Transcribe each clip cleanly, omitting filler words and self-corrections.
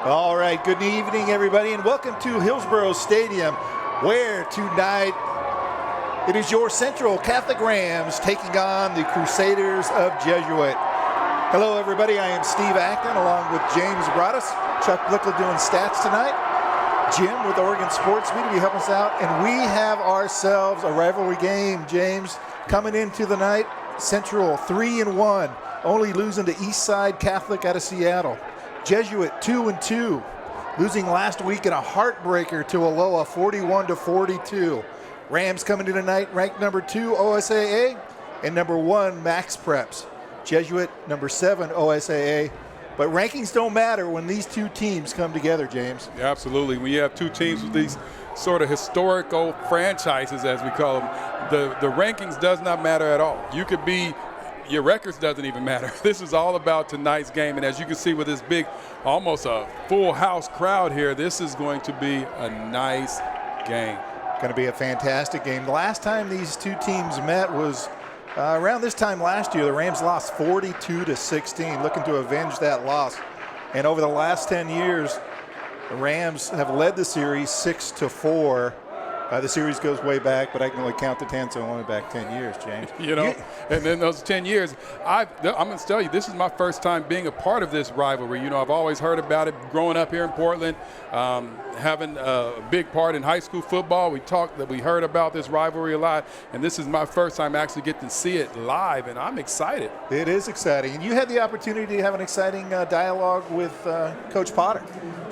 All right, good evening, everybody, and welcome to Hillsborough Stadium, where tonight it is your Central Catholic Rams taking on the Crusaders of Jesuit. Hello, everybody. I am Steve Acton, along with James Broadous. Chuck Blickle doing stats tonight. Jim with Oregon Sports Media will be helping us out, and we have ourselves a rivalry game, James, coming into the night. Central 3-1, only losing to Eastside Catholic out of Seattle. Jesuit 2-2, losing last week in a heartbreaker to Aloha 41-42. Rams coming in tonight ranked number 2 OSAA and number 1 Max Preps. Jesuit number 7 OSAA. But rankings don't matter when these two teams come together, James. Yeah, absolutely. When you have two teams with these sort of historical franchises, as we call them, the rankings does not matter at all. You could be, your records doesn't even matter. This is all about tonight's game. And as you can see with this big, almost a full house crowd here, this is going to be a nice game. Going to be a fantastic game. The last time these two teams met was around this time last year. The Rams lost 42-16, looking to avenge that loss. And over the last 10 years, the Rams have led the series 6-4. The series goes way back, but I can only count to 10, so I'm only back 10 years, James. You know, and then those 10 years, I'm going to tell you, this is my first time being a part of this rivalry. You know, I've always heard about it growing up here in Portland, having a big part in high school football. We heard about this rivalry a lot, and this is my first time actually getting to see it live, and I'm excited. It is exciting. And you had the opportunity to have an exciting dialogue with Coach Potter.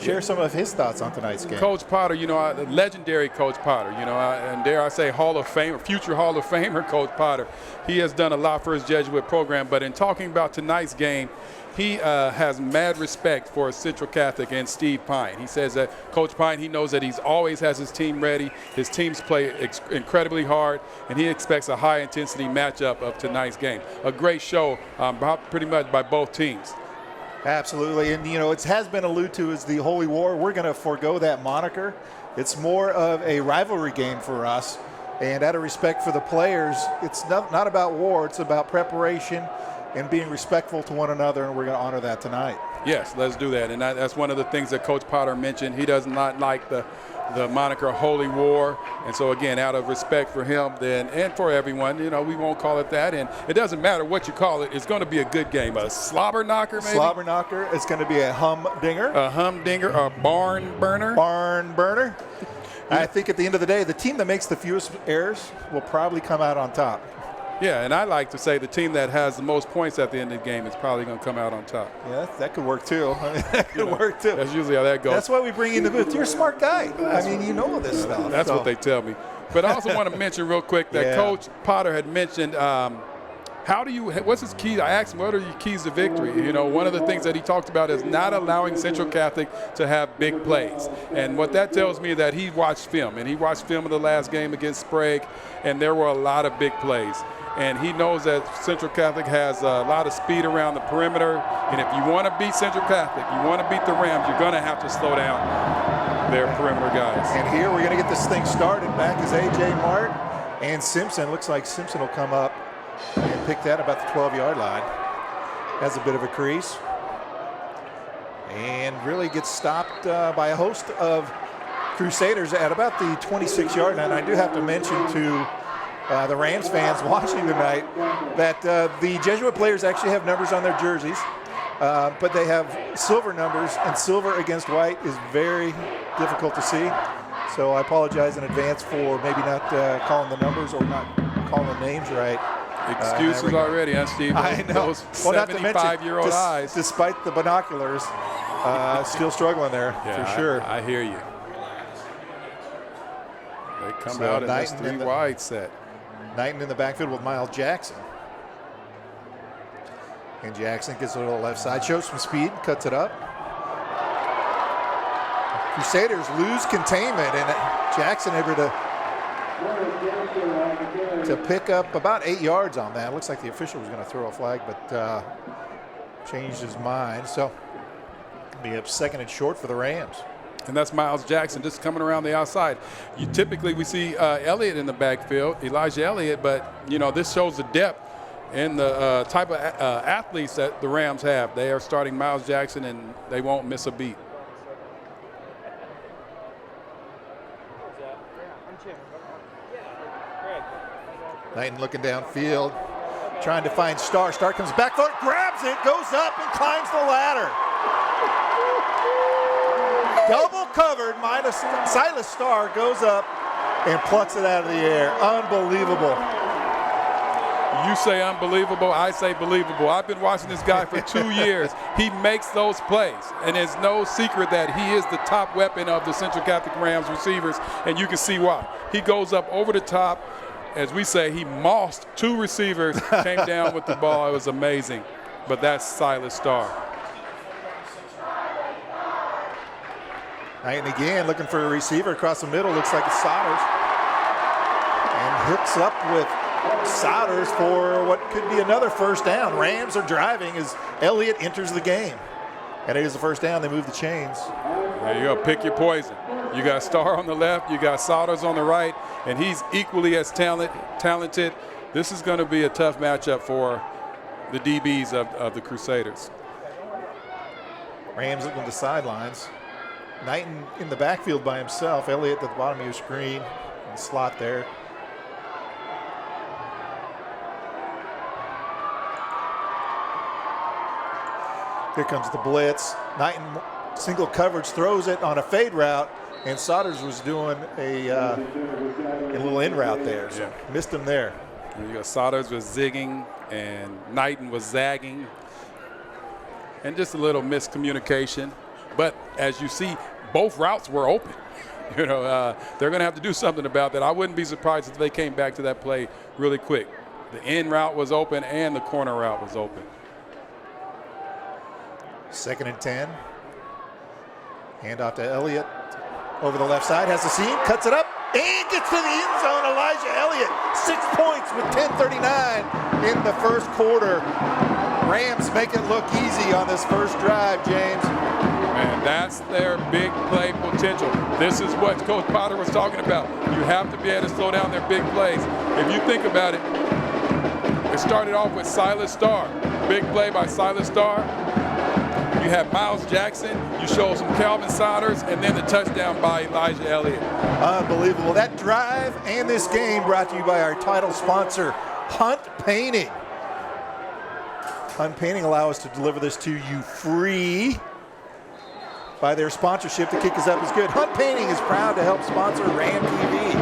Share some of his thoughts on tonight's game. Coach Potter, you know, legendary Coach Potter, you know, and dare I say Hall of Famer, future Hall of Famer Coach Potter. He has done a lot for his Jesuit program, but in talking about tonight's game, he has mad respect for Central Catholic and Steve Pine. He says that Coach Pine, he knows that he's always has his team ready. His teams play incredibly hard, and he expects a high-intensity matchup of tonight's game. A great show pretty much by both teams. Absolutely, and you know, it has been alluded to as the Holy War. We're going to forego that moniker. It's more of a rivalry game for us, and out of respect for the players, it's not about war, it's about preparation and being respectful to one another, and we're going to honor that tonight. Yes, let's do that, and that's one of the things that Coach Potter mentioned. He does not like the moniker Holy War, and so again, out of respect for him and for everyone, you know, we won't call it that, and it doesn't matter what you call it, it's going to be a good game. A slobber knocker, maybe? Slobber knocker. It's going to be a humdinger. A humdinger, a barn burner. Barn burner. I think at the end of the day, the team that makes the fewest errors will probably come out on top. Yeah, and I like to say the team that has the most points at the end of the game is probably going to come out on top. Yeah, that could work too. That could work too. That's usually how that goes. That's why we bring you in the booth. You're a smart guy. I mean, you know this stuff. That's what they tell me. But I also want to mention real quick that Coach Potter had mentioned what's his key? I asked him, what are your keys to victory? You know, one of the things that he talked about is not allowing Central Catholic to have big plays. And what that tells me is that he watched film, and he watched film of the last game against Sprague, and there were a lot of big plays. And he knows that Central Catholic has a lot of speed around the perimeter. And if you want to beat Central Catholic, you want to beat the Rams, you're going to have to slow down their perimeter guys. And here we're going to get this thing started. Back is A.J. Mart and Simpson. Looks like Simpson will come up and pick that about the 12-yard line. Has a bit of a crease. And really gets stopped by a host of Crusaders at about the 26-yard line. I do have to mention to the Rams fans watching tonight that the Jesuit players actually have numbers on their jerseys, but they have silver numbers, and silver against white is very difficult to see. So I apologize in advance for maybe not calling the numbers or not calling the names right. Excuses already, huh, Steve? I know. Those 75-year-old eyes. Despite the binoculars, still struggling there, for sure. I hear you. They come out in this three-wide set. Knighton in the backfield with Miles Jackson. And Jackson gets a little left side, shows some speed, cuts it up. Crusaders lose containment, and Jackson able to pick up about 8 yards on that. It looks like the official was going to throw a flag, but changed his mind. So it'll be up second and short for the Rams. And that's Miles Jackson just coming around the outside. We see Elliott in the backfield, Elijah Elliott, but, you know, this shows the depth and the type of athletes that the Rams have. They are starting Miles Jackson, and they won't miss a beat. Knighton looking downfield, trying to find Starr. Starr comes back foot, grabs it, goes up and climbs the ladder. Double covered, Silas Starr goes up and plucks it out of the air. Unbelievable. You say unbelievable, I say believable. I've been watching this guy for 2 years. He makes those plays, and it's no secret that he is the top weapon of the Central Catholic Rams receivers, and you can see why. He goes up over the top. As we say, he mossed 2 receivers, came down with the ball. It was amazing, but that's Silas Starr. Knighton again looking for a receiver across the middle. Looks like it's Souders. And hooks up with Souders for what could be another first down. Rams are driving as Elliott enters the game. And it is the first down. They move the chains. There you go. Pick your poison. You got Starr on the left. You got Souders on the right. And he's equally as talented. This is going to be a tough matchup for the DBs of the Crusaders. Rams looking to the sidelines. Knighton in the backfield by himself. Elliott at the bottom of your screen. In the slot there. Here comes the blitz. Knighton single coverage, throws it on a fade route, and Souders was doing a little in route there, so missed him there. And you got Souders was zigging, and Knighton was zagging, and just a little miscommunication. But as you see, both routes were open. You know, they're going to have to do something about that. I wouldn't be surprised if they came back to that play really quick. The in route was open, and the corner route was open. 2nd and 10. Hand off to Elliott over the left side, has the seam, cuts it up, and gets to the end zone. Elijah Elliott, 6 points with 10:39 in the first quarter. Rams make it look easy on this first drive, James. Man, that's their big play potential. This is what Coach Potter was talking about. You have to be able to slow down their big plays. If you think about it, it started off with Silas Starr. Big play by Silas Starr. You have Miles Jackson, you show some Calvin Souders, and then the touchdown by Elijah Elliott. Unbelievable. That drive and this game brought to you by our title sponsor, Hunt Painting. Hunt Painting allow us to deliver this to you free by their sponsorship. The kick is up is good. Hunt Painting is proud to help sponsor Ram TV.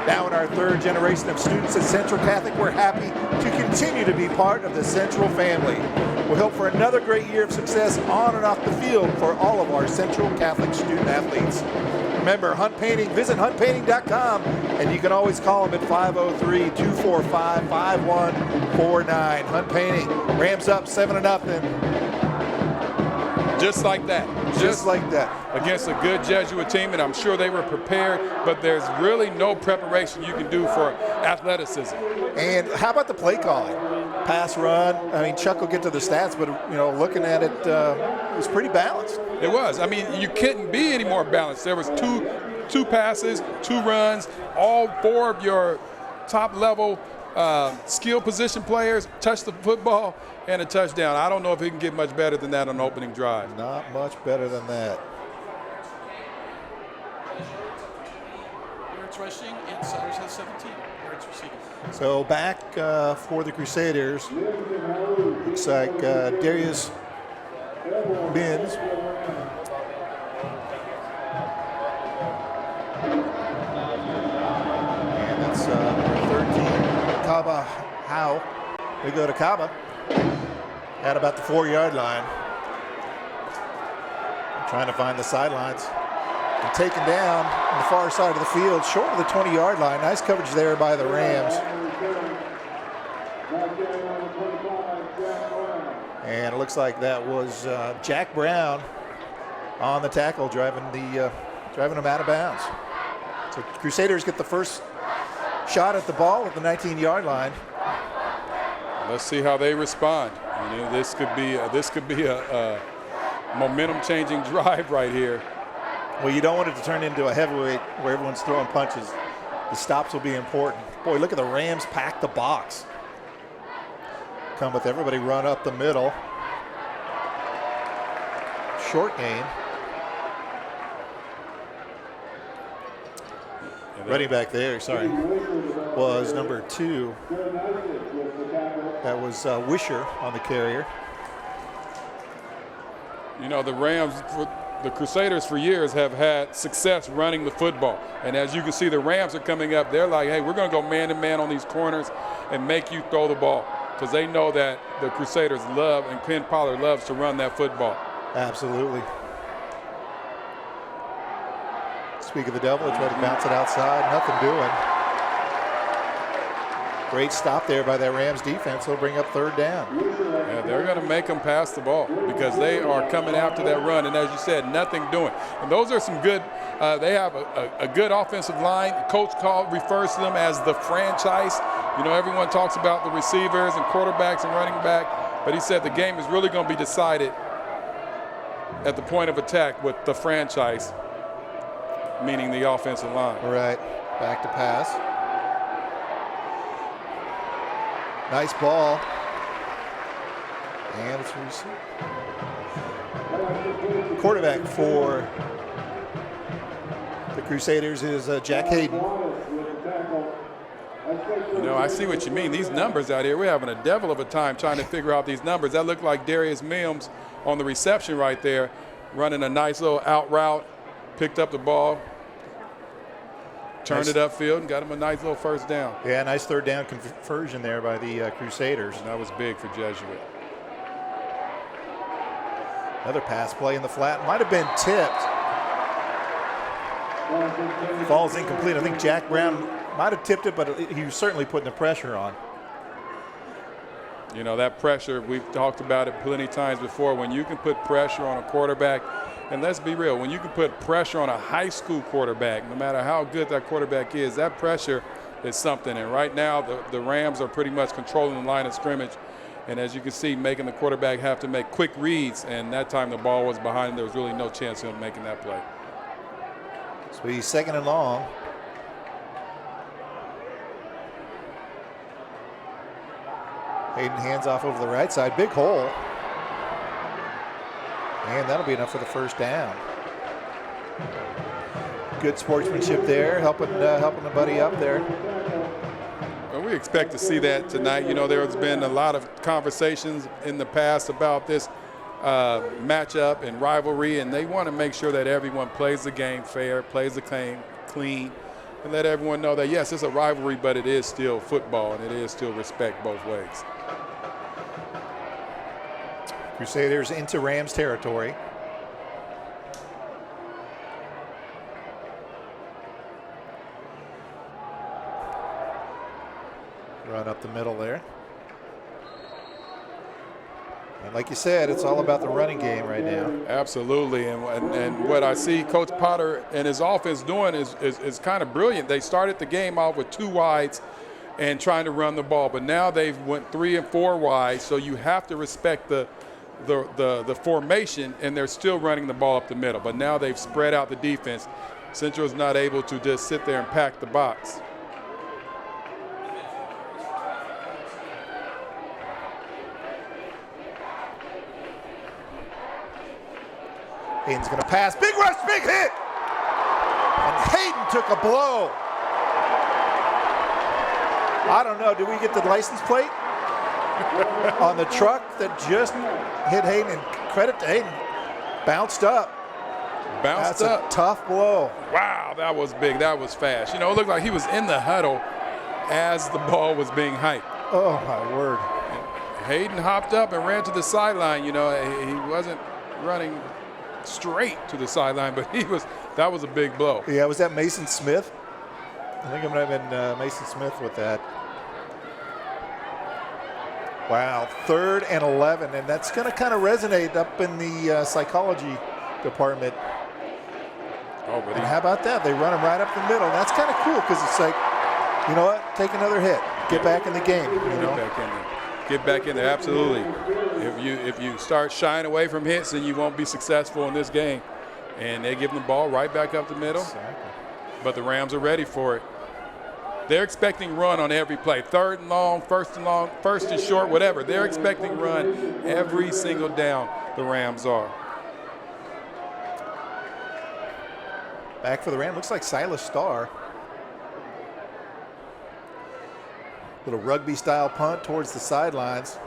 Now in our 3rd generation of students at Central Catholic, we're happy to continue to be part of the Central family. We hope for another great year of success on and off the field for all of our Central Catholic student athletes. Remember, Hunt Painting, visit huntpainting.com, and you can always call them at 503-245-5149. Hunt Painting, Rams up 7-0. Just like that. Just like that. Against a good Jesuit team, and I'm sure they were prepared, but there's really no preparation you can do for athleticism. And how about the play calling? Pass, run. I mean, Chuck will get to the stats, but, you know, looking at it, it was pretty balanced. It was. I mean, you couldn't be any more balanced. There was two passes, 2 runs, all 4 of your top-level skill position players touched the football and a touchdown. I don't know if he can get much better than that on the opening drive. Not much better than that. Yards rushing, and Souders has 17 yards receiving. So back for the Crusaders, looks like Darius Binns. And that's 13, Kaba Howe. We go to Kaba at about the 4-yard line. Trying to find the sidelines. And taken down on the far side of the field, short of the 20-yard line. Nice coverage there by the Rams. And it looks like that was Jack Brown on the tackle, driving him out of bounds. So Crusaders get the first shot at the ball at the 19-yard line. Let's see how they respond. You know, this could be a momentum-changing drive right here. Well, you don't want it to turn into a heavyweight where everyone's throwing punches. The stops will be important. Boy, look at the Rams pack the box. Come with everybody run up the middle. Short game. Running back there, sorry, was number 2. That was Wisher on the carrier. You know, the Rams, the Crusaders for years have had success running the football. And as you can see, the Rams are coming up. They're like, hey, we're going to go man-to-man on these corners and make you throw the ball. Because they know that the Crusaders love, and Ken Pollard loves to run that football. Absolutely. Speak of the devil, they try to bounce it outside. Nothing doing. Great stop there by that Rams defense. They'll bring up 3rd down. Yeah, they're going to make them pass the ball because they are coming after that run. And as you said, nothing doing. And those are some good, they have a good offensive line. Coach refers to them as the franchise. You know, everyone talks about the receivers and quarterbacks and running back. But he said the game is really going to be decided at the point of attack with the franchise, meaning the offensive line. All right, back to pass. Nice ball. And it's received. Quarterback for the Crusaders is Jack Hayden. You know, I see what you mean. These numbers out here, we're having a devil of a time trying to figure out these numbers. That looked like Darius Mims on the reception right there, running a nice little out route, picked up the ball, turned it upfield, and got him a nice little 1st down. Yeah, nice 3rd down conversion there by the Crusaders. And that was big for Jesuit. Another pass play in the flat. Might have been tipped. Falls incomplete. I think Jack Brown might have tipped it, but he was certainly putting the pressure on. You know, that pressure, we've talked about it plenty of times before. When you can put pressure on a quarterback, and let's be real, when you can put pressure on a high school quarterback, no matter how good that quarterback is, that pressure is something. And right now, the Rams are pretty much controlling the line of scrimmage. And as you can see, making the quarterback have to make quick reads. And that time the ball was behind him. There was really no chance of him making that play. So he's 2nd and long. Hayden hands off over the right side. Big hole. And that'll be enough for the 1st down. Good sportsmanship there, helping the buddy up there. Well, we expect to see that tonight. You know, there's been a lot of conversations in the past about this matchup and rivalry, and they want to make sure that everyone plays the game fair, plays the game clean, and let everyone know that, yes, it's a rivalry, but it is still football, and it is still respect both ways. Crusaders into Rams territory. Run up the middle there. And like you said, it's all about the running game right now. Absolutely, and what I see Coach Potter and his offense doing is kind of brilliant. They started the game off with 2 wides and trying to run the ball, but now they've went 3 and 4 wide, so you have to respect the formation, and they're still running the ball up the middle. But now they've spread out the defense. Central's not able to just sit there and pack the box. Hayden's going to pass. Big rush, big hit. And Hayden took a blow. I don't know. Did we get the license plate on the truck that just hit Hayden? And credit to Hayden. Bounced up. That's a tough blow. Wow, that was big. That was fast. You know, it looked like he was in the huddle as the ball was being hiked. Oh, my word. Hayden hopped up and ran to the sideline. You know, he wasn't running straight to the sideline, but that was a big blow. Yeah, was that Mason Smith? I think it might have been Mason Smith with that. Wow, 3rd and 11, and that's going to kind of resonate up in the psychology department. Oh, but and how about that? They run him right up the middle. That's kind of cool because it's like, you know what? Take another hit. Get back in the game. You know? Get back in there. Get back in there, absolutely. If you start shying away from hits, then you won't be successful in this game. And they give them the ball right back up the middle. Exactly. But the Rams are ready for it. They're expecting run on every play. 3rd and long, 1st and short, whatever. They're expecting run every single down, the Rams are. Back for the Rams. Looks like Silas Starr. Little rugby-style punt towards the sidelines.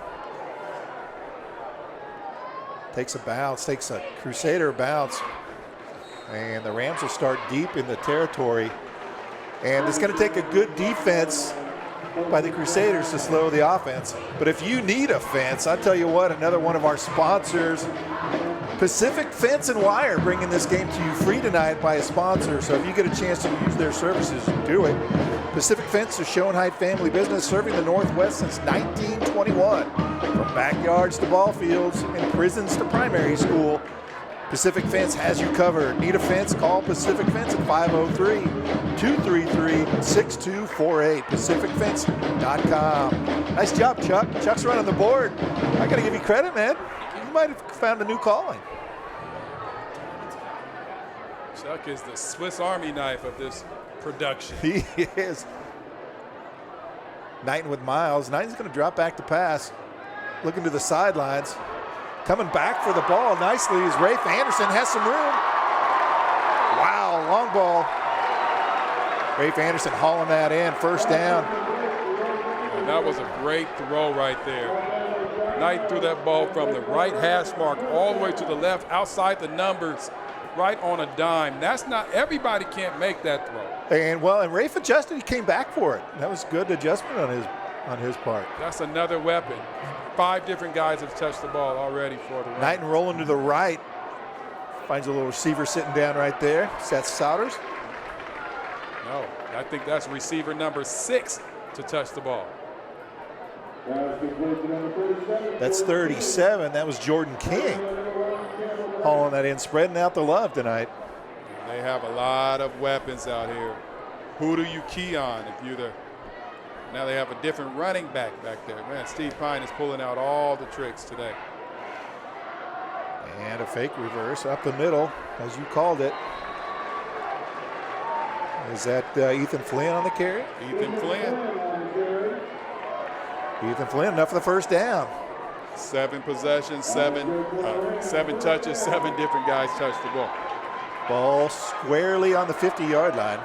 Takes a bounce, takes a Crusader bounce. And the Rams will start deep in the territory. And it's going to take a good defense by the Crusaders to slow the offense. But if you need a fence, I tell you what, another one of our sponsors, Pacific Fence and Wire, bringing this game to you free tonight by a sponsor. So if you get a chance to use their services, do it. Pacific Fence is Schoenheit family business serving the Northwest since 1921. From backyards to ball fields and prisons to primary school, Pacific Fence has you covered. Need a fence? Call Pacific Fence at 503-233-6248. PacificFence.com. Nice job, Chuck. Chuck's running the board. I got to give you credit, man. You might have found a new calling. Chuck is the Swiss Army knife of this production. He is. Knighton with Miles. Knighton's going to drop back to pass. Looking to the sidelines. Coming back for the ball nicely as Rafe Anderson has some room. Wow, long ball. Rafe Anderson hauling that in, first down. And that was a great throw right there. Knight threw that ball from the right hash mark all the way to the left, outside the numbers, right on a dime. That's not, everybody can't make that throw. And Rafe adjusted, he came back for it. That was good adjustment on his part. That's another weapon. 5 different guys have touched the ball already for the Rams. Knighton rolling to the right. Finds a little receiver sitting down right there. Is that Souders? No, I think that's receiver number 6 to touch the ball. That's 37. That was Jordan King. Hauling that in, spreading out the love tonight. They have a lot of weapons out here. Who do you key on if you're the... Now they have a different running back there. Man, Steve Pine is pulling out all the tricks today. And a fake reverse up the middle, as you called it. Is that Ethan Flynn on the carry? Ethan Flynn. Ethan Flynn, enough for the first down. 7 possessions, 7 touches, 7 different guys touched the ball. Ball squarely on the 50-yard line.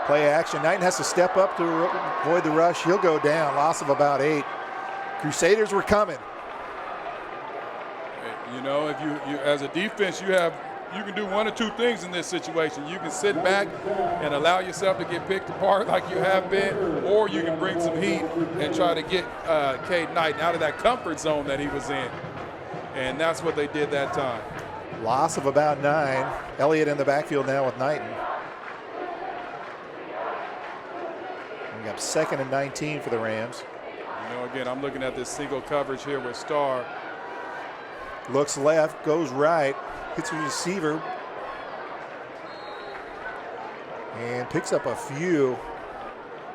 Play action. Knighton has to step up to avoid the rush. He'll go down. Loss of about 8. Crusaders were coming. You know, if you as a defense, you can do one or two things in this situation. You can sit back and allow yourself to get picked apart like you have been, or you can bring some heat and try to get Cade Knighton out of that comfort zone that he was in. And that's what they did that time. Loss of about 9. Elliott in the backfield now with Knighton. We got 2nd and 19 for the Rams. You know, again, I'm looking at this single coverage here with Starr. Looks left, goes right, hits a receiver, and picks up a few.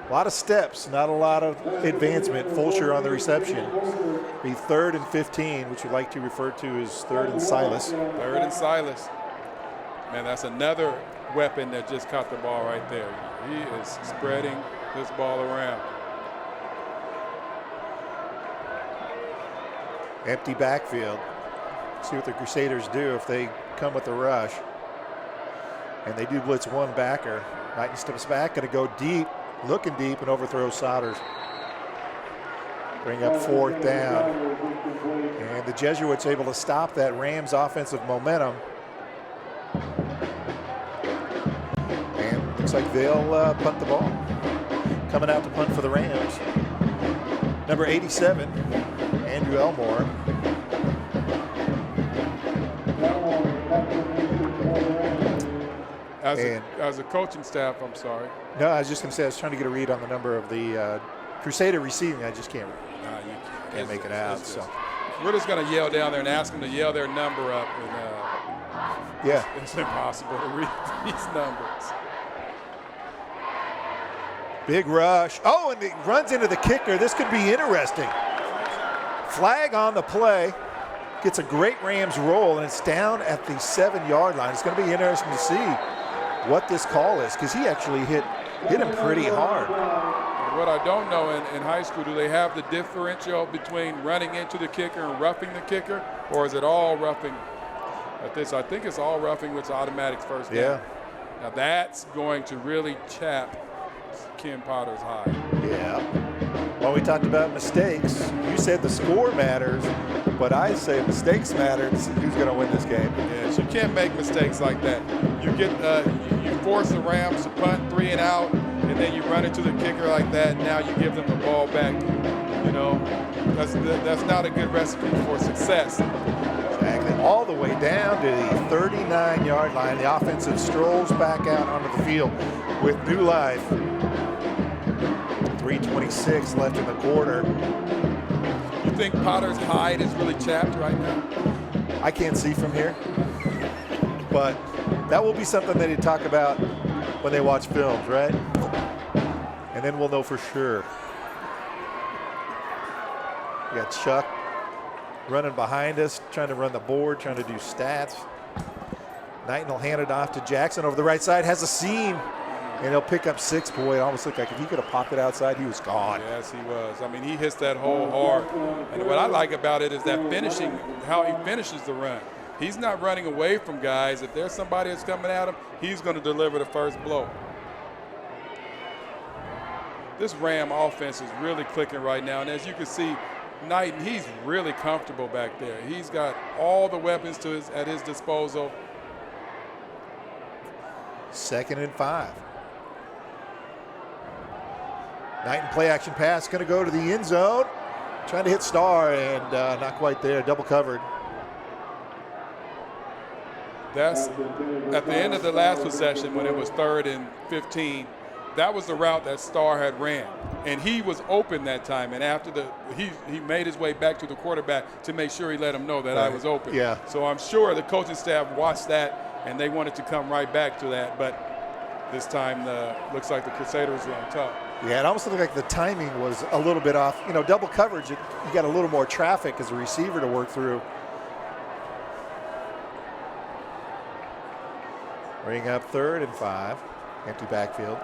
A lot of steps, not a lot of advancement. Fulcher on the reception. Be 3rd and 15, which we like to refer to as 3rd and Silas. 3rd and Silas. Man, that's another weapon that just caught the ball right there. He is spreading this ball around. Empty backfield. See what the Crusaders do if they come with the rush. And they do blitz one backer. Knighton steps back, going to go deep, looking deep, and overthrows Souders. Bring up 4th down. And the Jesuits able to stop that Rams offensive momentum. And looks like they'll punt the ball. Coming out to punt for the Rams. Number 87, Andrew Elmore. As a coaching staff, I'm sorry. No, I was just going to say I was trying to get a read on the number of the Crusader receiving. I just can't make it out. So we're just going to yell down there and ask them to yell their number up. And, yeah, it's impossible to read these numbers. Big rush. Oh, and it runs into the kicker. This could be interesting. Flag on the play. Gets a great Rams roll, and it's down at the 7-yard line. It's going to be interesting to see what this call is, because he actually hit him pretty hard. What I don't know in high school, do they have the differential between running into the kicker and roughing the kicker, or is it all roughing? But this, I think it's all roughing, which automatic first down. Yeah. Now that's going to really chap Ken Potter's hide. Yeah. Well, we talked about mistakes. You said the score matters, but I say mistakes matter to see who's going to win this game. Yes, you can't make mistakes like that. You get, you force the Rams to punt 3 and out, and then you run into the kicker like that. Now you give them the ball back. You know, that's not a good recipe for success. Exactly. All the way down to the 39-yard line. The offensive strolls back out onto the field with new life. 3:26 left in the quarter. You think Potter's hide is really chapped right now? I can't see from here, but that will be something that they talk about when they watch films, right? And then we'll know for sure. We got Chuck running behind us, trying to run the board, trying to do stats. Knighton will hand it off to Jackson over the right side, has a seam, and he'll pick up 6. Boy, it almost looked like if he could have popped it outside, he was gone. Yes, he was. I mean, he hits that hole hard. And what I like about it is that finishing, how he finishes the run. He's not running away from guys. If there's somebody that's coming at him, he's going to deliver the first blow. This Ram offense is really clicking right now. And as you can see, Knighton, he's really comfortable back there. He's got all the weapons at his disposal. 2nd and 5. Knighton play action pass, going to go to the end zone. Trying to hit Starr and not quite there, double covered. That's at the end of the last possession when it was 3rd and 15. That was the route that Starr had ran, and he was open that time. And after he made his way back to the quarterback to make sure he let him know that I was open. Yeah. So I'm sure the coaching staff watched that, and they wanted to come right back to that. But this time, looks like the Crusaders were on top. Yeah, it almost looked like the timing was a little bit off. You know, double coverage, you got a little more traffic as a receiver to work through. Bring up 3rd and 5, empty backfield.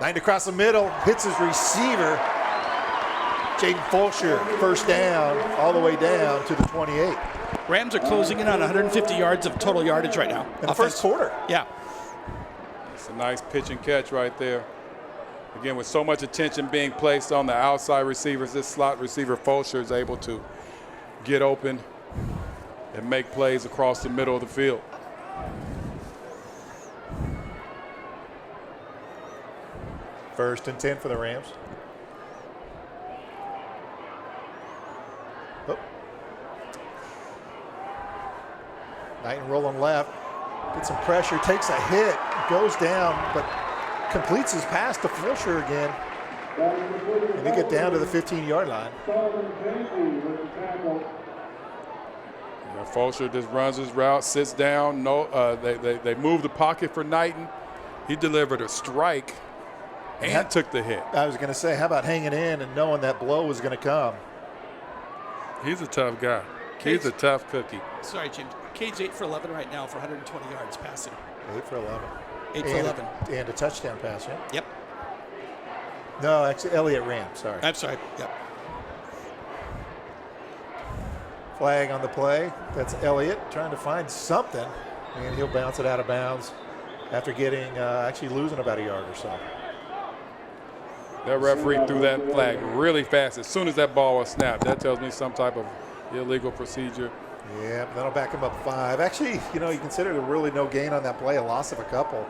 Knighton across the middle, hits his receiver. Jaden Fulcher, first down, all the way down to the 28. Rams are closing in on 150 yards of total yardage right now. In the first quarter. Yeah. It's a nice pitch and catch right there. Again, with so much attention being placed on the outside receivers, this slot receiver Fulcher is able to get open and make plays across the middle of the field. First and 10 for the Rams. Oh. Knighton rolling left. Gets some pressure, takes a hit, goes down, but completes his pass to Fulcher again. And they get down to the 15-yard line. Yeah, Fulcher just runs his route, sits down. They move the pocket for Knighton. He delivered a strike and took the hit. I was going to say, how about hanging in and knowing that blow was going to come? He's a tough guy. He's a tough cookie. Sorry, James. Cade's 8 for 11 right now for 120 yards passing. 8 for 11. 8 for 11. And a touchdown pass, yeah? Yep. No, actually, Elliott ran, sorry. I'm sorry. Yep. Flag on the play. That's Elliott trying to find something, and he'll bounce it out of bounds after getting, actually losing about a yard or so. That referee threw that flag really fast. As soon as that ball was snapped, that tells me some type of illegal procedure. Yeah, that'll back him up 5. Actually, you know, you consider there really no gain on that play, a loss of a couple.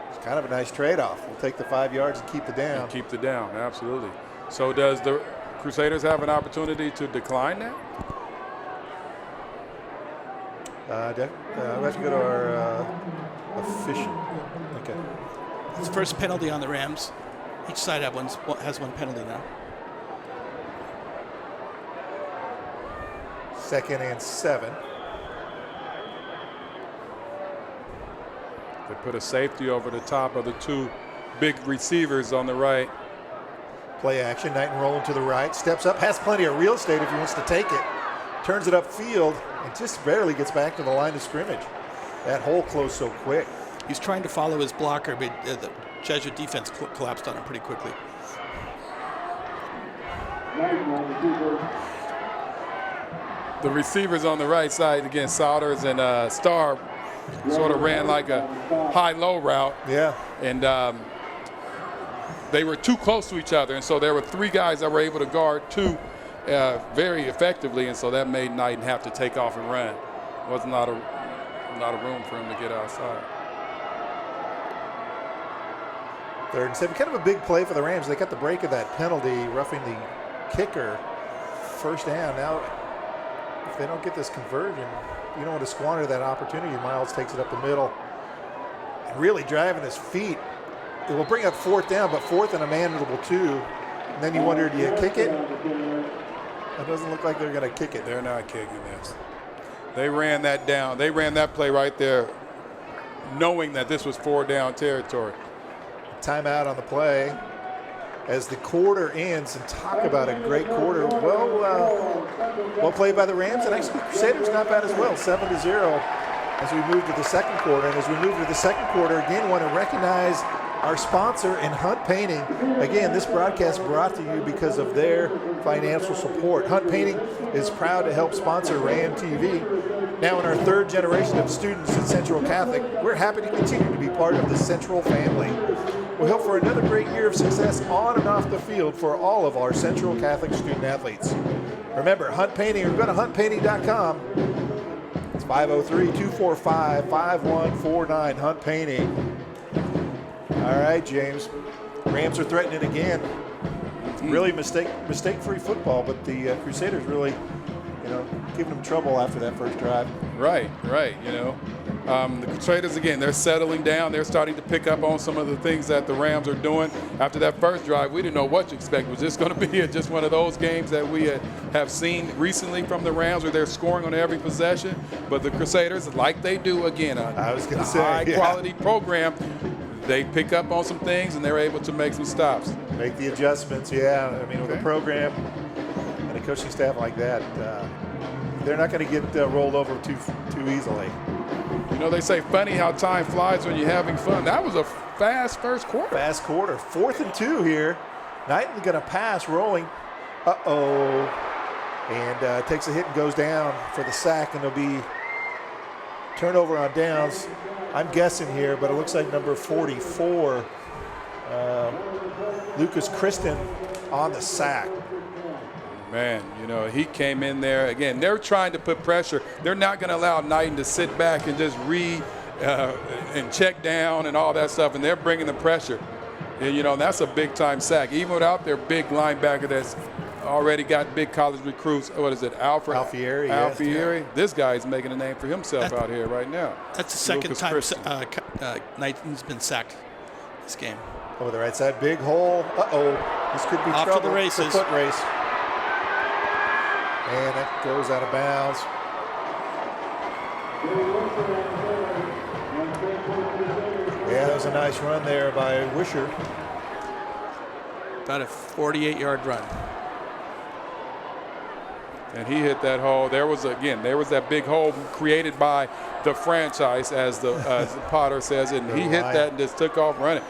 It's kind of a nice trade-off. We'll take the 5 yards and keep the down. And keep the down, absolutely. So does the Crusaders have an opportunity to decline that? We have to go to our official. Okay. It's the first penalty on the Rams. Each side has one penalty now. 2nd and 7. They put a safety over the top of the 2 big receivers on the right. Play action. Knighton rolling to the right. Steps up. Has plenty of real estate if he wants to take it. Turns it upfield and just barely gets back to the line of scrimmage. That hole closed so quick. He's trying to follow his blocker, but the Jesuit defense collapsed on him pretty quickly. the receivers on the right side, again, Souders and Starr, sort of ran like a high-low route. Yeah. And they were too close to each other, and so there were 3 guys that were able to guard 2 very effectively, and so that made Knighton have to take off and run. Was not a room for him to get outside. 3rd and 7. Kind of a big play for the Rams. They got the break of that penalty, roughing the kicker. 1st down. Now, if they don't get this conversion, you don't want to squander that opportunity. Miles takes it up the middle and really driving his feet. It will bring up 4th down, but 4th and a manageable 2. And then you wonder, do you kick it? It doesn't look like they're going to kick it. They're not kicking this. They ran that down. They ran that play right there, knowing that this was 4-down territory. Timeout on the play as the quarter ends, and talk about a great quarter. Well played by the Rams, and actually the Crusaders not bad as well, 7-0 as we move to the 2nd quarter. And as we move to the 2nd quarter, again, want to recognize our sponsor in Hunt Painting. Again, this broadcast brought to you because of their financial support. Hunt Painting is proud to help sponsor Ram TV. Now in our 3rd generation of students at Central Catholic, we're happy to continue to be part of the Central family. We hope for another great year of success on and off the field for all of our Central Catholic student athletes. Remember, Hunt Painting, or go to huntpainting.com. It's 503-245-5149, Hunt Painting. All right, James. Rams are threatening again. Really mistake-free football, but the Crusaders really, giving them trouble after that first drive. Right. The Crusaders, again, they're settling down. They're starting to pick up on some of the things that the Rams are doing. After that first drive, we didn't know what to expect. Was this going to be just one of those games that we have seen recently from the Rams where they're scoring on every possession? But the Crusaders, like they do, again, a high-quality program, they pick up on some things and they're able to make some stops. Make the adjustments, yeah. I mean, with a program and a coaching staff like that, they're not going to get rolled over too easily. They say funny how time flies when you're having fun. That was a fast first quarter. 4th and 2 here. Knighton going to pass, rolling. And takes a hit and goes down for the sack, and there'll be turnover on downs. I'm guessing here, but it looks like number 44, Lucas Christen, on the sack. Man, he came in there. Again, they're trying to put pressure. They're not going to allow Knighton to sit back and just read and check down and all that stuff, and they're bringing the pressure. And, that's a big-time sack. Even without their big linebacker that's already got big college recruits. What is it, Alfieri? Alfieri. This guy's making a name for himself out here right now. That's the second time Knighton's been sacked this game. Over the right side, big hole. This could be off trouble. To the races. The foot race. And it goes out of bounds. Yeah, that was a nice run there by Wisher. About a 48-yard run. And he hit that hole. There was that big hole created by the franchise, as Potter says it, and he hit that and just took off running.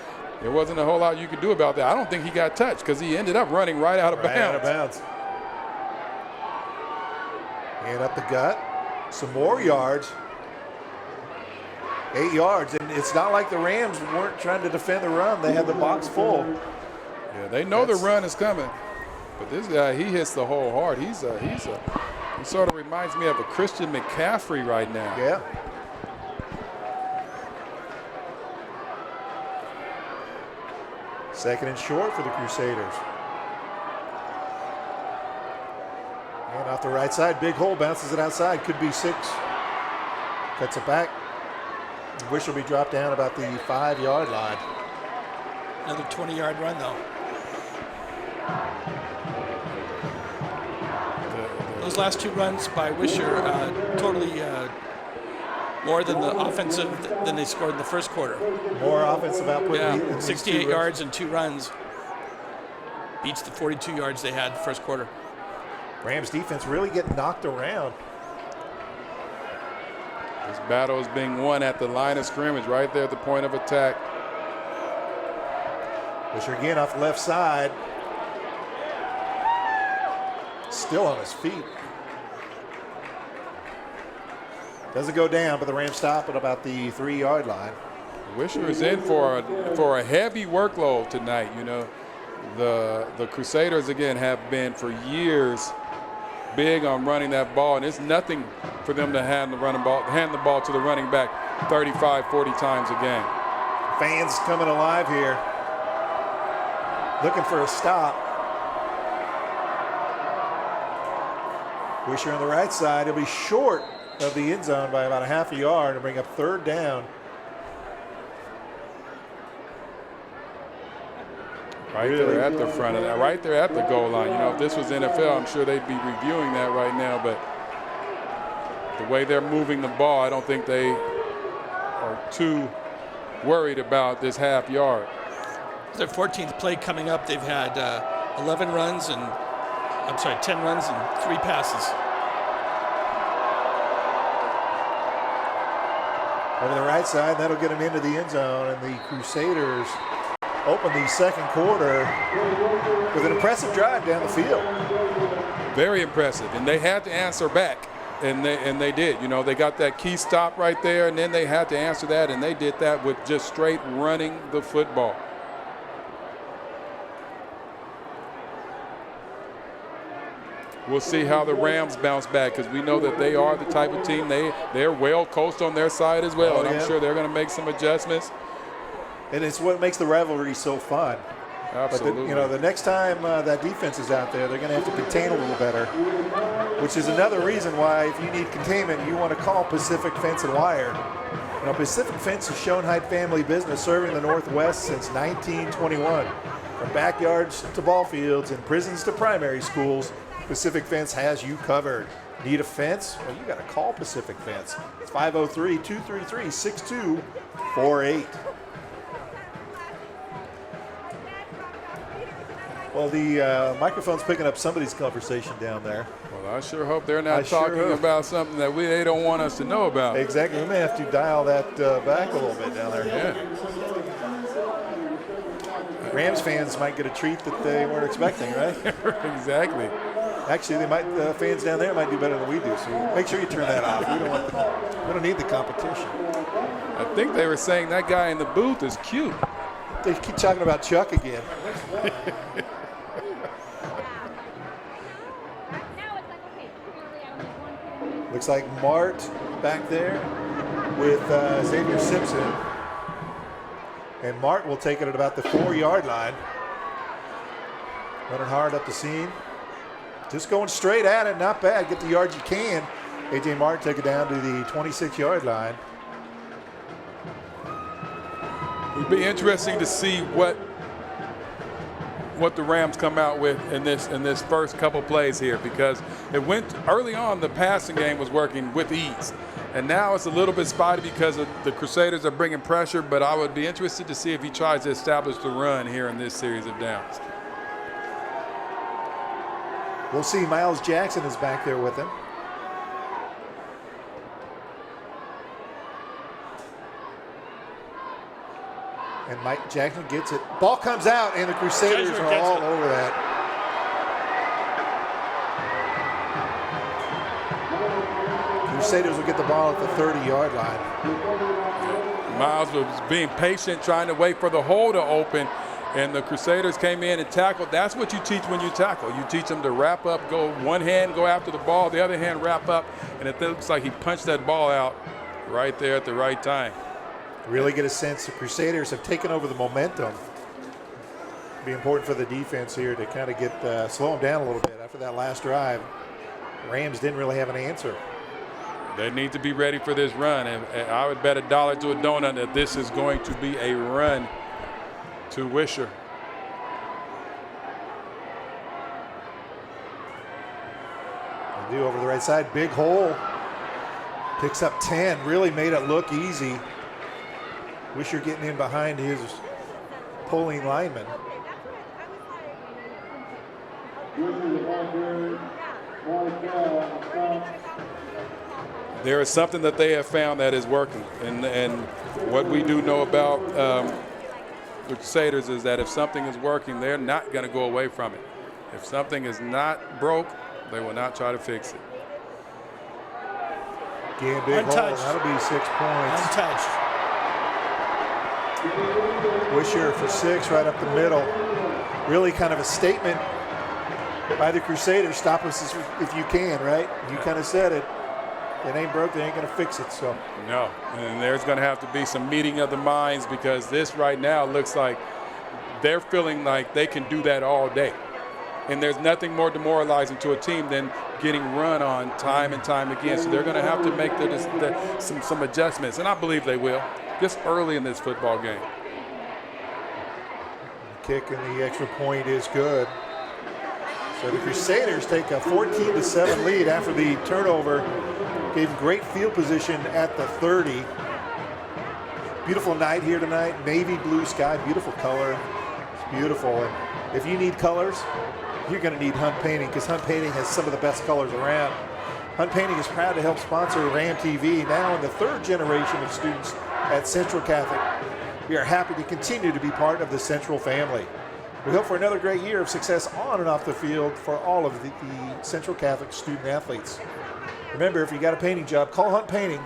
There wasn't a whole lot you could do about that. I don't think he got touched because he ended up running right out of bounds. And up the gut. Some more yards. 8 yards. And it's not like the Rams weren't trying to defend the run. They had the box full. Yeah, they know the run is coming. But this guy, he hits the hole hard. He sort of reminds me of a Christian McCaffrey right now. Yeah. Second and short for the Crusaders. And off the right side, big hole, bounces it outside. Could be 6. Cuts it back. Wish will be dropped down about the 5-yard line. Another 20-yard run, though. Those last 2 runs by Wisher totally more than the offensive than they scored in the first quarter. More offensive output. Yeah, 68 yards and 2 runs. Beats the 42 yards they had the first quarter. Rams defense really getting knocked around. This battle is being won at the line of scrimmage, right there at the point of attack. Wisher again off the left side. Still on his feet. Doesn't go down, but the Rams stop at about the 3-yard line. Wisher is in for a heavy workload tonight. You know, the Crusaders again have been for years big on running that ball, and it's nothing for them to hand the ball to the running back 35, 40 times a game. Fans coming alive here, looking for a stop. Wisher on the right side. He'll be short of the end zone by about a half a yard to bring up 3rd down. Right there at the front of that, right there at the goal line. You know, if this was NFL, I'm sure they'd be reviewing that right now, but the way they're moving the ball, I don't think they are too worried about this half yard. Their 14th play coming up. They've had 10 runs and 3 passes. Over the right side, that'll get him into the end zone, and the Crusaders open the second quarter with an impressive drive down the field. Very impressive, and they had to answer back, and they did. You know, they got that key stop right there, and then they had to answer that, and they did that with just straight running the football. We'll see how the Rams bounce back, because we know that they are the type of team, they're well coached on their side as well, and I'm sure they're going to make some adjustments. And it's what makes the rivalry so fun. Absolutely. But the next time that defense is out there, they're going to have to contain a little better, which is another reason why, if you need containment, you want to call Pacific Fence and Wire. You know, Pacific Fence has shown Hyde family business, serving the Northwest since 1921. From backyards to ball fields and prisons to primary schools, Pacific Fence has you covered. Need a fence? Well, you got to call Pacific Fence. It's 503-233-6248. Well, the microphone's picking up somebody's conversation down there. Well, I sure hope they're not talking about something that they don't want us to know about. Exactly. We may have to dial that back a little bit down there. Yeah. Rams fans might get a treat that they weren't expecting, right? Exactly. Actually, the fans down there might do better than we do. So make sure you turn that off. We don't need the competition. I think they were saying that guy in the booth is cute. They keep talking about Chuck again. Looks like Mart back there with Xavier Simpson. And Mart will take it at about the 4-yard line. Running hard up the seam. Just going straight at it, not bad. Get the yards you can. A.J. Mart take it down to the 26-yard line. It'd be interesting to see what the Rams come out with in this first couple plays here, because it went early on, the passing game was working with ease, and now it's a little bit spotty because the Crusaders are bringing pressure, but I would be interested to see if he tries to establish the run here in this series of downs. We'll see. Miles Jackson is back there with him. And Mike Jackson gets it. Ball comes out, and the Crusaders are all over that. Crusaders will get the ball at the 30-yard line. Miles was being patient, trying to wait for the hole to open, and the Crusaders came in and tackled. That's what you teach when you tackle. You teach them to wrap up, go one hand, go after the ball, the other hand wrap up, and it looks like he punched that ball out right there at the right time. Really get a sense the Crusaders have taken over the momentum. It'll be important for the defense here to kind of slow them down a little bit after that last drive. Rams didn't really have an answer. They need to be ready for this run, and I would bet $1 to a donut that this is going to be a run to Wisher. They do over the right side, big hole. Picks up 10, really made it look easy. Wisher getting in behind his pulling lineman. There is something that they have found that is working, and what we do know about the Crusaders is that if something is working, they're not going to go away from it. If something is not broke, they will not try to fix it. Again, big hole. Untouched. That'll be 6 points. Untouched. Wisher for 6 right up the middle. Really kind of a statement by the Crusaders. Stop us if you can, right? You kind of said it. It ain't broke, they ain't going to fix it. So No, and there's going to have to be some meeting of the minds, because this right now looks like they're feeling like they can do that all day. And there's nothing more demoralizing to a team than getting run on time and time again. So they're going to have to make some adjustments, and I believe they will, just early in this football game. the kick and the extra point is good. So the Crusaders take a 14-7 lead after the turnover. Gave them great field position at the 30. Beautiful night here tonight. Navy blue sky, beautiful color. It's beautiful. And if you need colors, you're going to need Hunt Painting, because Hunt Painting has some of the best colors around. Hunt Painting is proud to help sponsor Ram TV, now in the 3rd generation of students at Central Catholic. We are happy to continue to be part of the Central family. We hope for another great year of success on and off the field for all of the Central Catholic student athletes. Remember, if you got a painting job, call Hunt Painting.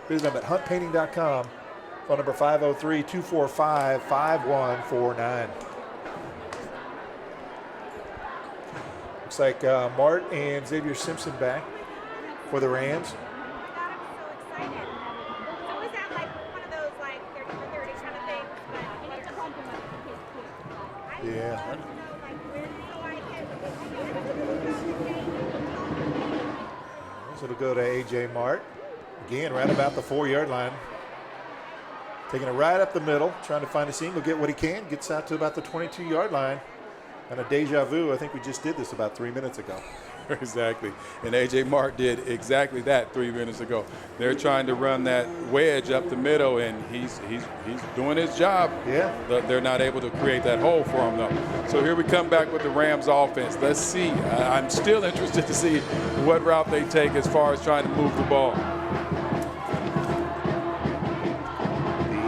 Visit them at huntpainting.com. Phone number 503-245-5149. Looks like Mart and Xavier Simpson back for the Rams. Yeah. So it'll go to A.J. Mart. Again, right about the 4-yard line. Taking it right up the middle, trying to find a seam. He'll get what he can. Gets out to about the 22-yard line. And a deja vu, I think we just did this about 3 minutes ago. Exactly. And A.J. Mart did exactly that 3 minutes ago. They're trying to run that wedge up the middle, and he's doing his job. Yeah. They're not able to create that hole for him, though. So here we come back with the Rams offense. Let's see. I'm still interested to see what route they take as far as trying to move the ball.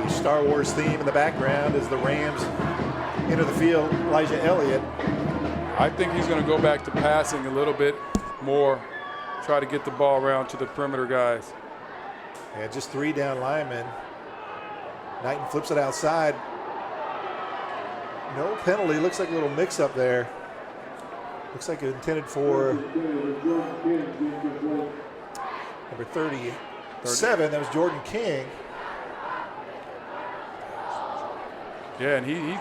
The Star Wars theme in the background as the Rams enter the field. Elijah Elliott. I think he's going to go back to passing a little bit more, try to get the ball around to the perimeter guys. Yeah, just 3 down linemen. Knighton flips it outside. No penalty. Looks like a little mix-up there. Looks like it intended for number 37. That was Jordan King. Yeah, and he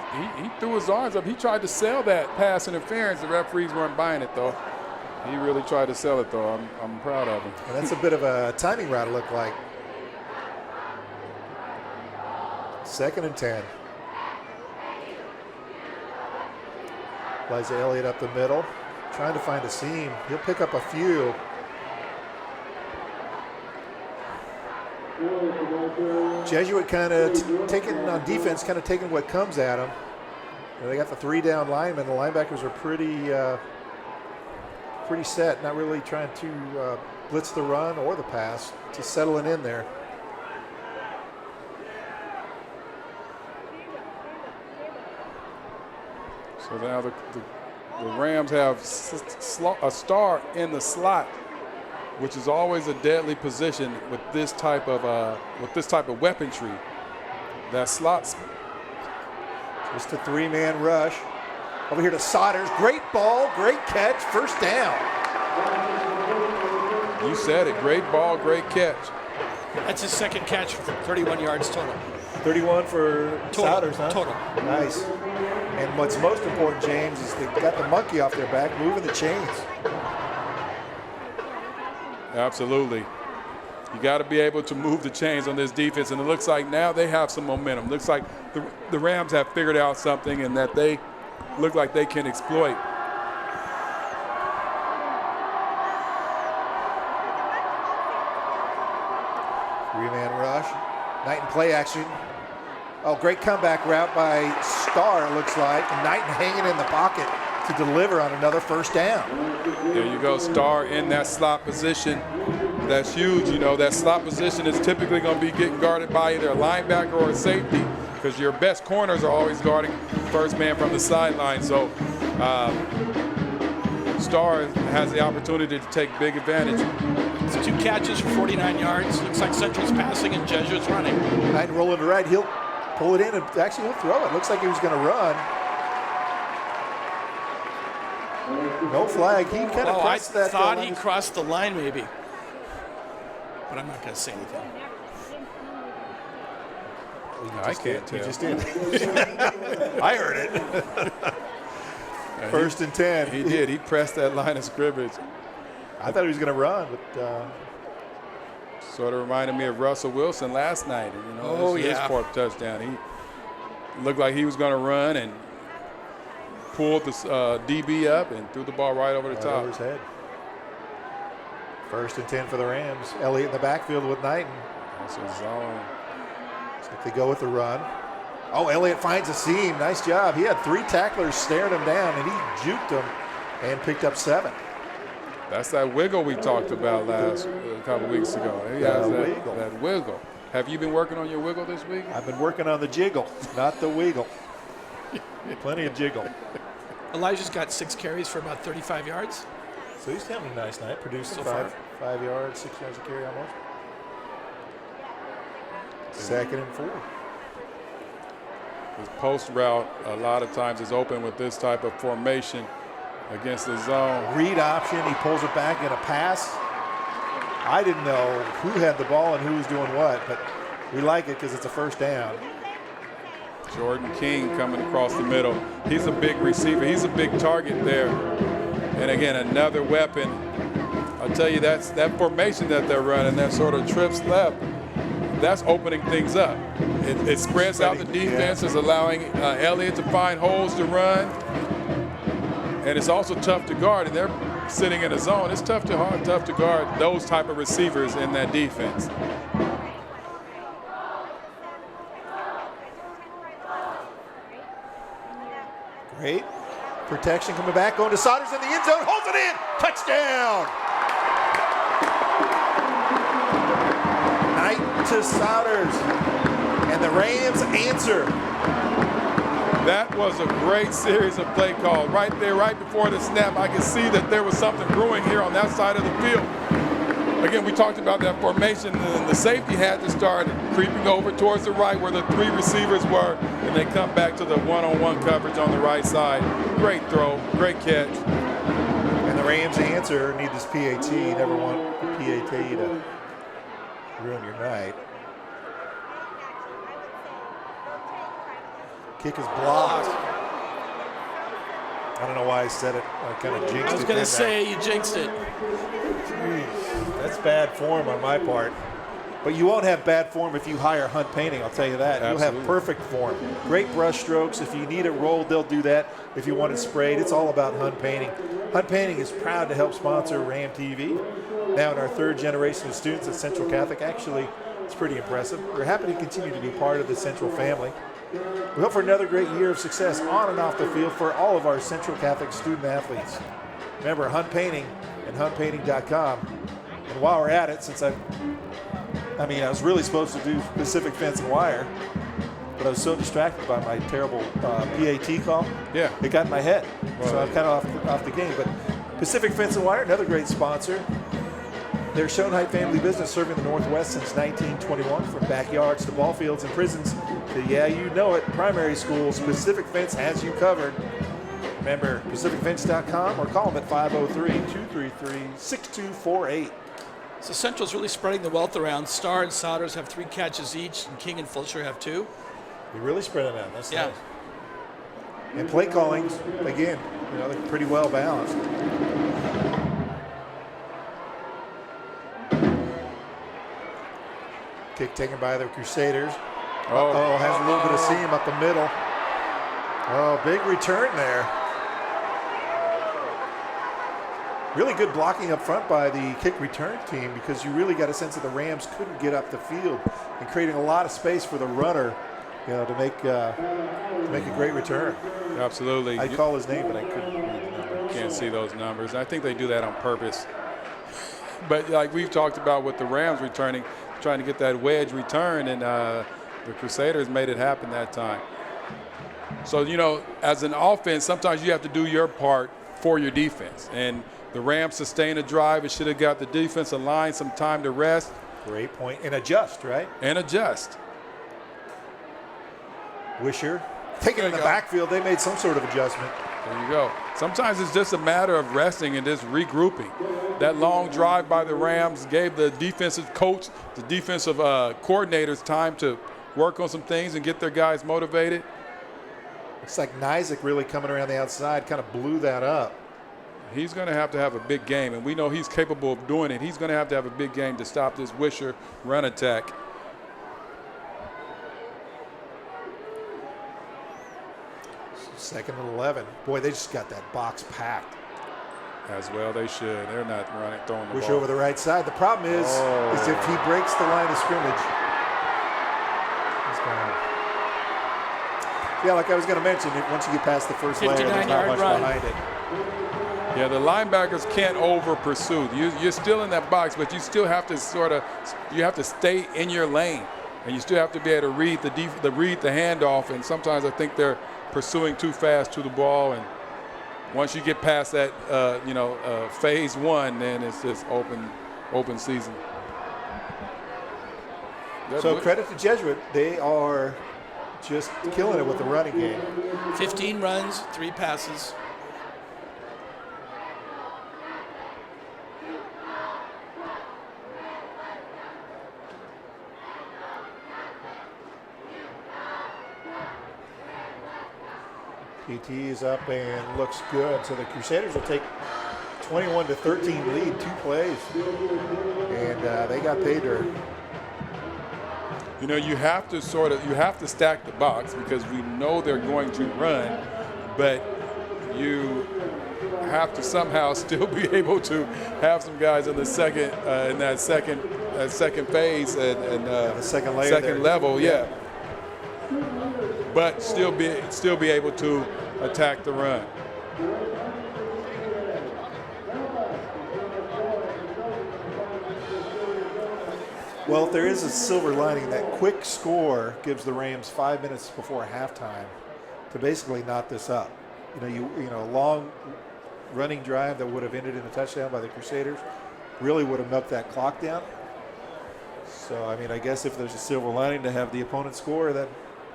threw his arms up. He tried to sell that pass interference. The referees weren't buying it, though. He really tried to sell it, though. I'm proud of him. And that's a bit of a timing route, it looked like. 2nd and 10. Elijah Elliott up the middle, trying to find a seam. He'll pick up a few. Jesuit kind of taking on defense, kind of taking what comes at them. And they got the 3 down linemen. The linebackers are pretty set, not really trying to blitz the run or the pass, just settling in there. So now the Rams have a star in the slot, which is always a deadly position with this type of weaponry. That slot's just a 3-man rush. Over here to Sodders. Great ball, great catch, first down. You said it. Great ball, great catch. That's his 2nd catch for 31 yards total. 31 for Total. Sodders, huh? Total. Nice. And what's most important, James, is they got the monkey off their back, moving the chains. Absolutely. You got to be able to move the chains on this defense, and it looks like now they have some momentum. Looks like the Rams have figured out something, and that they look like they can exploit. Three-man rush. Knighton play action. Oh, great comeback route by Starr, it looks like. And Knighton hanging in the pocket to deliver on another first down. There you go, Starr in that slot position. That's huge. You know, that slot position is typically going to be getting guarded by either a linebacker or a safety, because your best corners are always guarding first man from the sideline. So Starr has the opportunity to take big advantage. So 2 catches for 49 yards. Looks like Central's passing and Jesuit's running. Knighton rolling to right. He'll pull it in and actually he'll throw it. Looks like he was going to run. No flag. He kind of crossed that. I thought he crossed the line maybe. But I'm not going to say anything. I can't tell. You just did. I heard it. First and 10. He did. He pressed that line of scrimmage. I thought he was going to run, but sort of reminded me of Russell Wilson last night. His fourth touchdown. He looked like he was going to run and pulled the DB up and threw the ball right over the top. Over his head. First and 10 for the Rams. Elliott in the backfield with Knighton. That's his zone. So if they go with the run. Oh, Elliott finds a seam. Nice job. He had 3 tacklers staring him down, and he juked them and picked up 7. That's that wiggle we talked about a couple weeks ago. He has that wiggle. Have you been working on your wiggle this week? I've been working on the jiggle, not the wiggle. Plenty of jiggle. Elijah's got 6 carries for about 35 yards. So he's having a nice night. Produced So 5 yards, 6 yards a carry almost. Second and 4. His post route a lot of times is open with this type of formation against the zone. Read option, he pulls it back in a pass. I didn't know who had the ball and who was doing what, but we like it because it's a first down. Jordan King coming across the middle. He's a big receiver. He's a big target there. And again, another weapon. I'll tell you, that formation that they're running, that sort of trips left, that's opening things up. It spreads out the defense, is allowing Elliott to find holes to run. And it's also tough to guard, and they're sitting in a zone. It's tough to guard those type of receivers in that defense. Great protection coming back, going to Saunders in the end zone, holds it in, touchdown! Knight to Saunders, and the Rams answer. That was a great series of play calls. Right there, right before the snap, I could see that there was something brewing here on that side of the field. Again, we talked about that formation, and the safety had to start creeping over towards the right where the 3 receivers were, and they come back to the one-on-one coverage on the right side. Great throw, great catch. And the Rams answer, need this PAT. You never want a PAT to ruin your night. Kick is blocked. I don't know why I said it. I kind of jinxed it. I was going to say you jinxed it. Jeez, that's bad form on my part. But you won't have bad form if you hire Hunt Painting, I'll tell you that. Absolutely. You'll have perfect form. Great brush strokes. If you need it rolled, they'll do that. If you want it sprayed, it's all about Hunt Painting. Hunt Painting is proud to help sponsor Ram TV. Now in our 3rd generation of students at Central Catholic. Actually, it's pretty impressive. We're happy to continue to be part of the Central family. We hope for another great year of success on and off the field for all of our Central Catholic student athletes. Remember, Hunt Painting and huntpainting.com. And while we're at it, since I was really supposed to do Pacific Fence and Wire, but I was so distracted by my terrible PAT call. Yeah. It got in my head. Well, so I'm kind of off the game. But Pacific Fence and Wire, another great sponsor. They're Schoenheit family business serving the Northwest since 1921, from backyards to ball fields and prisons to, yeah, you know it, primary schools. Pacific Fence has you covered. Remember, PacificFence.com or call them at 503-233-6248. So Central's really spreading the wealth around. Starr and Saunders have 3 catches each, and King and Fulcher have 2. You're really spreading out. That's yeah. Nice. And play callings, again, they're pretty well balanced. Kick taken by the Crusaders. Has a little bit of seam up the middle. Oh, big return there. Really good blocking up front by the kick return team, because you really got a sense that the Rams couldn't get up the field, and creating a lot of space for the runner, to make a great return. Absolutely. I'd call his name, but I couldn't read the number. Can't see those numbers. I think they do that on purpose. But like we've talked about with the Rams returning, trying to get that wedge return, and the Crusaders made it happen that time. So, as an offense, sometimes you have to do your part for your defense. And The Rams sustained a drive. It should have got the defensive line some time to rest. Great point. And adjust, right? And adjust. Wisher. Taking in the backfield, they made some sort of adjustment. There you go. Sometimes it's just a matter of resting and just regrouping. That long drive by the Rams gave the defensive coach, the defensive coordinators time to work on some things and get their guys motivated. Looks like Nizick really coming around the outside kind of blew that up. He's going to have a big game, and we know he's capable of doing it. He's going to have a big game to stop this Wisher run attack. Second and 11. Boy, they just got that box packed. As well they should. They're not throwing the Wish ball. over the right side. The problem is if he breaks the line of scrimmage, he's gone. Yeah, like I was going to mention, once you get past the first layer, there's not much behind it. Yeah, the linebackers can't over pursue. You're still in that box, but you still have to stay in your lane, and you still have to be able to read the handoff. And sometimes I think they're pursuing too fast to the ball, and once you get past that, phase one, then it's just open season. So credit to Jesuit, they are just killing it with the running game. 15 runs, 3 passes. PT is up and looks good. So the Crusaders will take 21-13 lead, 2 plays. And they got pay dirt. You know, you have to stack the box because we know they're going to run, but you have to somehow still be able to have some guys in the second in that second phase and the second layer level, yeah. But still be able to attack the run. Well, if there is a silver lining, that quick score gives the Rams 5 minutes before halftime to basically knot this up. A long running drive that would have ended in a touchdown by the Crusaders really would have milked that clock down. So, I guess if there's a silver lining to have the opponent score, that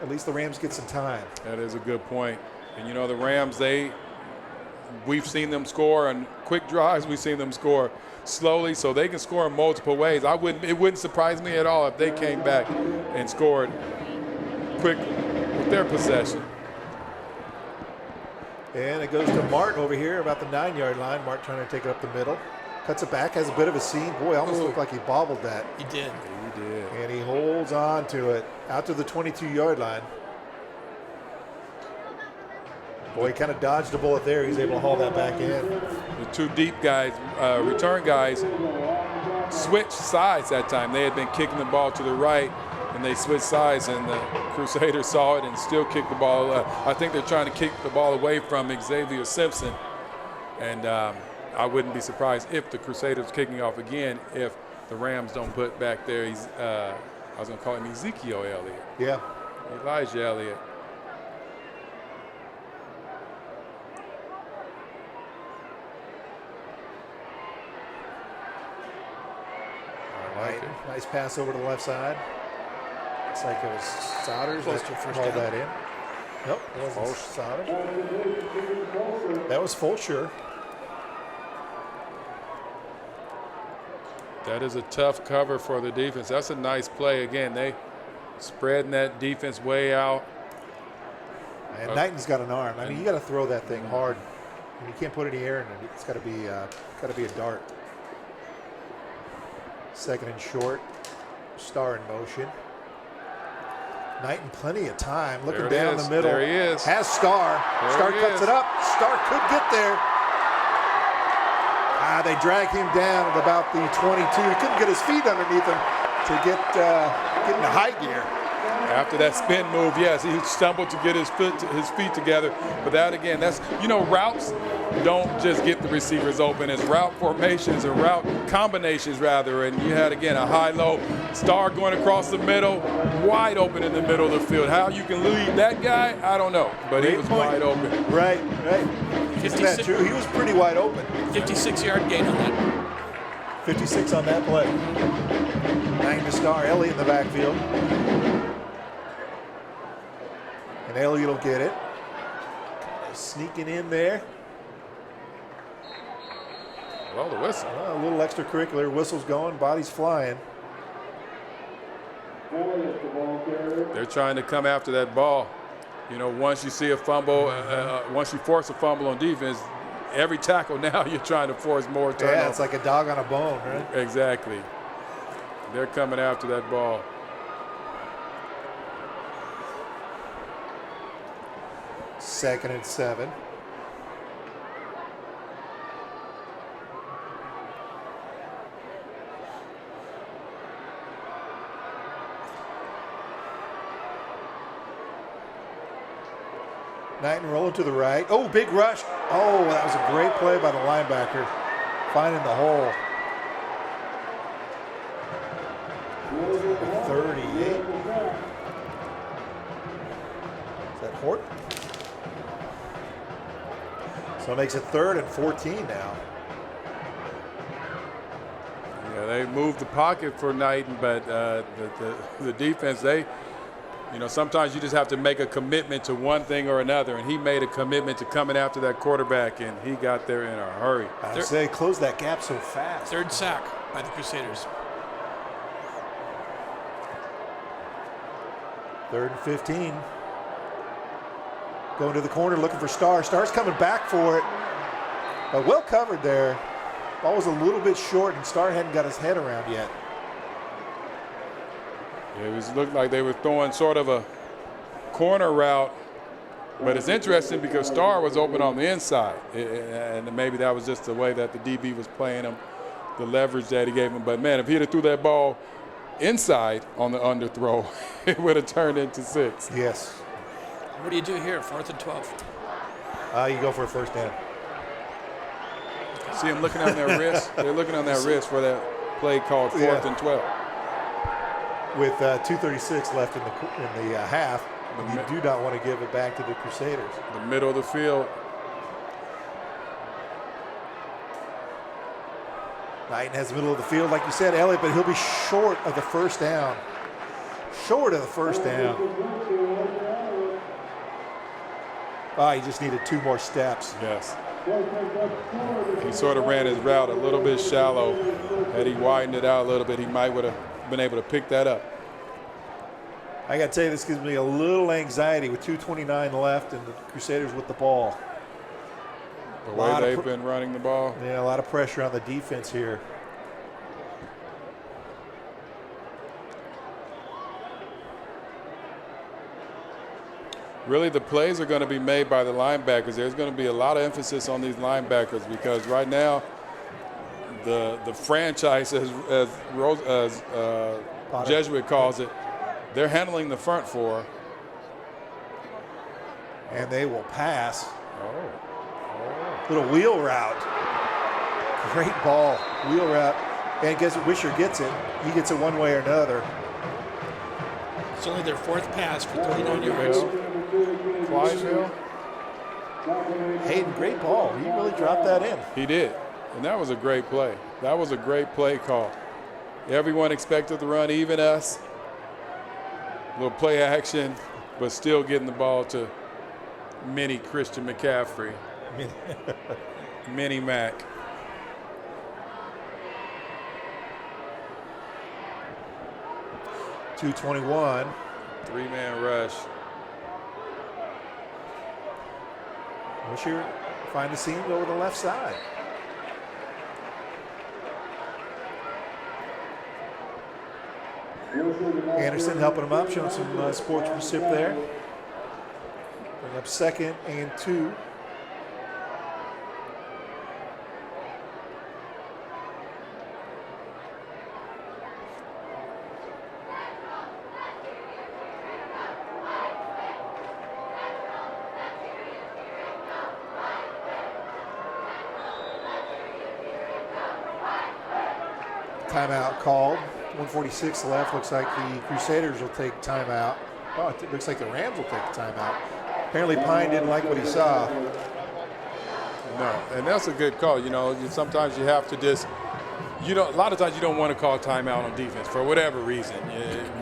at least the Rams get some time. That is a good point. And the Rams, we've seen them score on quick drives. We've seen them score slowly, so they can score in multiple ways. It wouldn't surprise me at all if they came back and scored quick with their possession. And it goes to Mart over here about the 9-yard line. Mart trying to take it up the middle. Cuts it back, has a bit of a seam. Boy, almost looked like he bobbled that. He did. He did. And he holds on to it out to the 22-yard line. Boy, he kind of dodged a bullet there. He's able to haul that back in. The 2 deep guys, return guys, switched sides that time. They had been kicking the ball to the right, and they switched sides, and the Crusaders saw it and still kicked the ball. I think they're trying to kick the ball away from Xavier Simpson, and I wouldn't be surprised if the Crusaders kicking off again if the Rams don't put back there. I was going to call him Ezekiel Elliott. Yeah. Elijah Elliott. Right. Nice pass over to the left side. Looks like it was Souders that hauled that in. Nope, it wasn't Souders. That was Fulcher. That is a tough cover for the defense. That's a nice play. Again, they spreading that defense way out. And Knighton's got an arm. You got to throw that thing hard. You can't put any air in it. It's got to be a dart. Second and short. Star in motion. Knighton plenty of time. Looking down the middle. There he is. Has Star. Star cuts it up. Star could get there. They drag him down at about the 22. He couldn't get his feet underneath him to get into high gear. After that spin move, yes, he stumbled to get his feet together. But that, again, that's, routes don't just get the receivers open. It's route formations and route combinations, rather. And you had, again, a high-low Star going across the middle, wide open in the middle of the field. How you can lead that guy, I don't know. But he was wide open. Right. Isn't that true? He was pretty wide open. 56-yard gain on that. 56 on that play. 9 to Star. Elliott in the backfield. And Elliott will get it. Sneaking in there. Well, the whistle. A little extracurricular. Whistle's going. Body's flying. They're trying to come after that ball. You know, once you see a fumble, once you force a fumble on defense, every tackle now you're trying to force more turnovers. Yeah, it's like a dog on a bone, right? Exactly. They're coming after that ball. Second and 7. Knighton rolling to the right. Oh, big rush. Oh, that was a great play by the linebacker. Finding the hole. 38. Is that Hort? So it makes it 3rd and 14 now. Yeah, they moved the pocket for Knighton, but the defense, you know, sometimes you just have to make a commitment to one thing or another, and he made a commitment to coming after that quarterback, and he got there in a hurry. I say close that gap so fast. 3rd sack by the Crusaders. 3rd and 15. Going to the corner, looking for Starr. Starr's coming back for it, but well covered there. Ball was a little bit short, and Starr hadn't got his head around yet. It looked like they were throwing sort of a corner route, but it's interesting because Starr was open on the inside, and maybe that was just the way that the DB was playing him, the leverage that he gave him. But, man, if he'd have threw that ball inside on the underthrow, it would have turned into 6. Yes. What do you do here, 4th and 12? You go for a first down. See them looking on their wrist? They're looking on that wrist for that play called 4th and 12. With 2:36 left in the half, you do not want to give it back to the Crusaders. The middle of the field. Knighton has the middle of the field, like you said, Elliott, but he'll be short of the first down. Short of the first down. He just needed 2 more steps. Yes. He sort of ran his route a little bit shallow. Had he widened it out a little bit, he might would have been able to pick that up. I got to tell you, this gives me a little anxiety with 2:29 left and the Crusaders with the ball. The way they've been running the ball. Yeah, a lot of pressure on the defense here. Really, the plays are going to be made by the linebackers. There's going to be a lot of emphasis on these linebackers because right now, the franchise, as Jesuit calls it, they're handling the front 4. And they will pass. Little wheel route. Great ball. Wheel route. And guess what? Wisher gets it. He gets it one way or another. It's only their 4th pass for 39 yards. Clydesdale. Hayden, great ball. He really dropped that in. He did. And that was a great play. That was a great play call. Everyone expected the run, even us. Little play action, but still getting the ball to mini Christian McCaffrey. Mini Mac. .221. 3-man rush. Wisher find the seam over the left side. Anderson helping him up, showing some sportsmanship there. Bring up 2nd and 2. Timeout called. 1:46 left. Looks like the Crusaders will take timeout. Oh, it looks like the Rams will take the timeout. Apparently Pine didn't like what he saw. No, and that's a good call. Sometimes you have to just, a lot of times you don't want to call timeout on defense for whatever reason.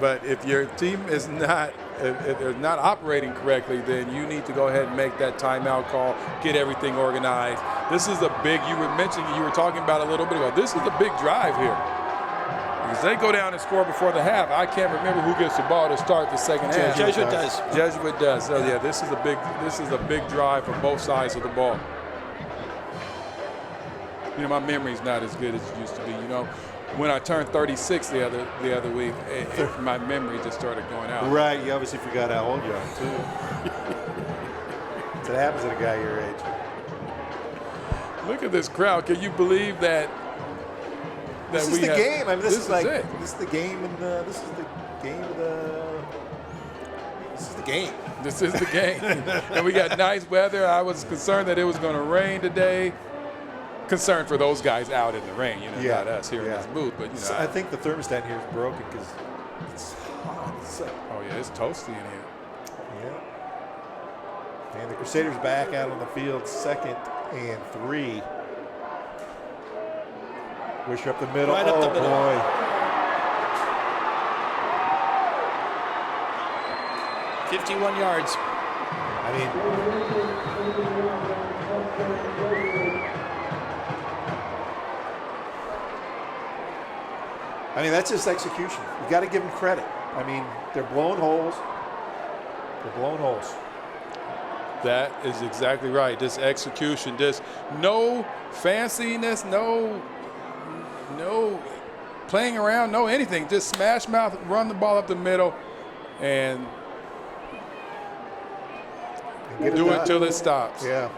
But if your team is not, if they're not operating correctly, then you need to go ahead and make that timeout call, get everything organized. This is a big, you were talking about a little bit ago, this is a big drive here. Because they go down and score before the half. I can't remember who gets the ball to start the second half. Jesuit does. Jesuit does. So yeah, this is a big drive for both sides of the ball. My memory's not as good as it used to be. When I turned 36 the other week, my memory just started going out. Right, you obviously forgot how old you are too. That's what happens to a guy your age. Look at this crowd. Can you believe that? This is the game. I mean, this is the game, This is the game. And we got nice weather. I was concerned that it was going to rain today. Concerned for those guys out in the rain, not us here in this booth. But I think the thermostat here is broken because it's hot. Oh yeah, it's toasty in here. Yeah. And the Crusaders back out on the field, 2nd and 3. Wisher up the middle. Right up the middle. Boy. $51 yards. I mean, that's just execution. You got to give them credit. I mean, they're blowing holes. That is exactly right. Just execution. Just no fanciness, no playing around, no anything. Just smash mouth, run the ball up the middle, and do it till it stops. Yeah.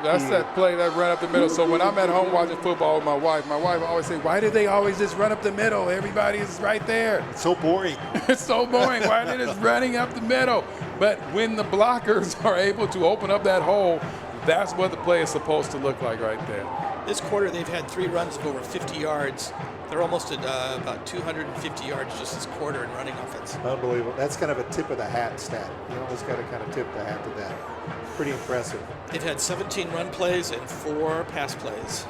That's that play, that run up the middle. So when I'm at home watching football with my wife always say, why do they always just run up the middle? Everybody is right there. It's so boring. It's so boring. Why are they just running up the middle? But when the blockers are able to open up that hole, that's what the play is supposed to look like right there. This quarter, they've had 3 runs of over 50 yards. They're almost at about 250 yards just this quarter in running offense. Unbelievable. That's kind of a tip of the hat stat. You almost got to kind of tip the hat to that. Pretty impressive. They've had 17 run plays and 4 pass plays.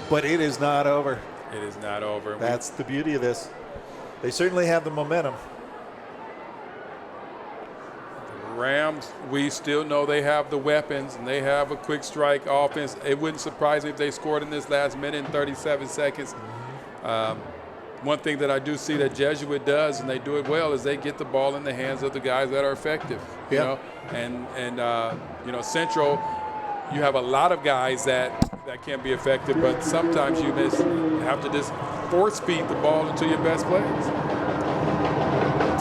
But it is not over. It is not over. That's the beauty of this. They certainly have the momentum. Rams, we still know they have the weapons and they have a quick strike offense. It wouldn't surprise me if they scored in this last minute and 37 seconds. One thing that I do see that Jesuit does, and they do it well, is they get the ball in the hands of the guys that are effective. You know, and Central, you have a lot of guys that can be effective, but sometimes you have to just force feed the ball into your best players.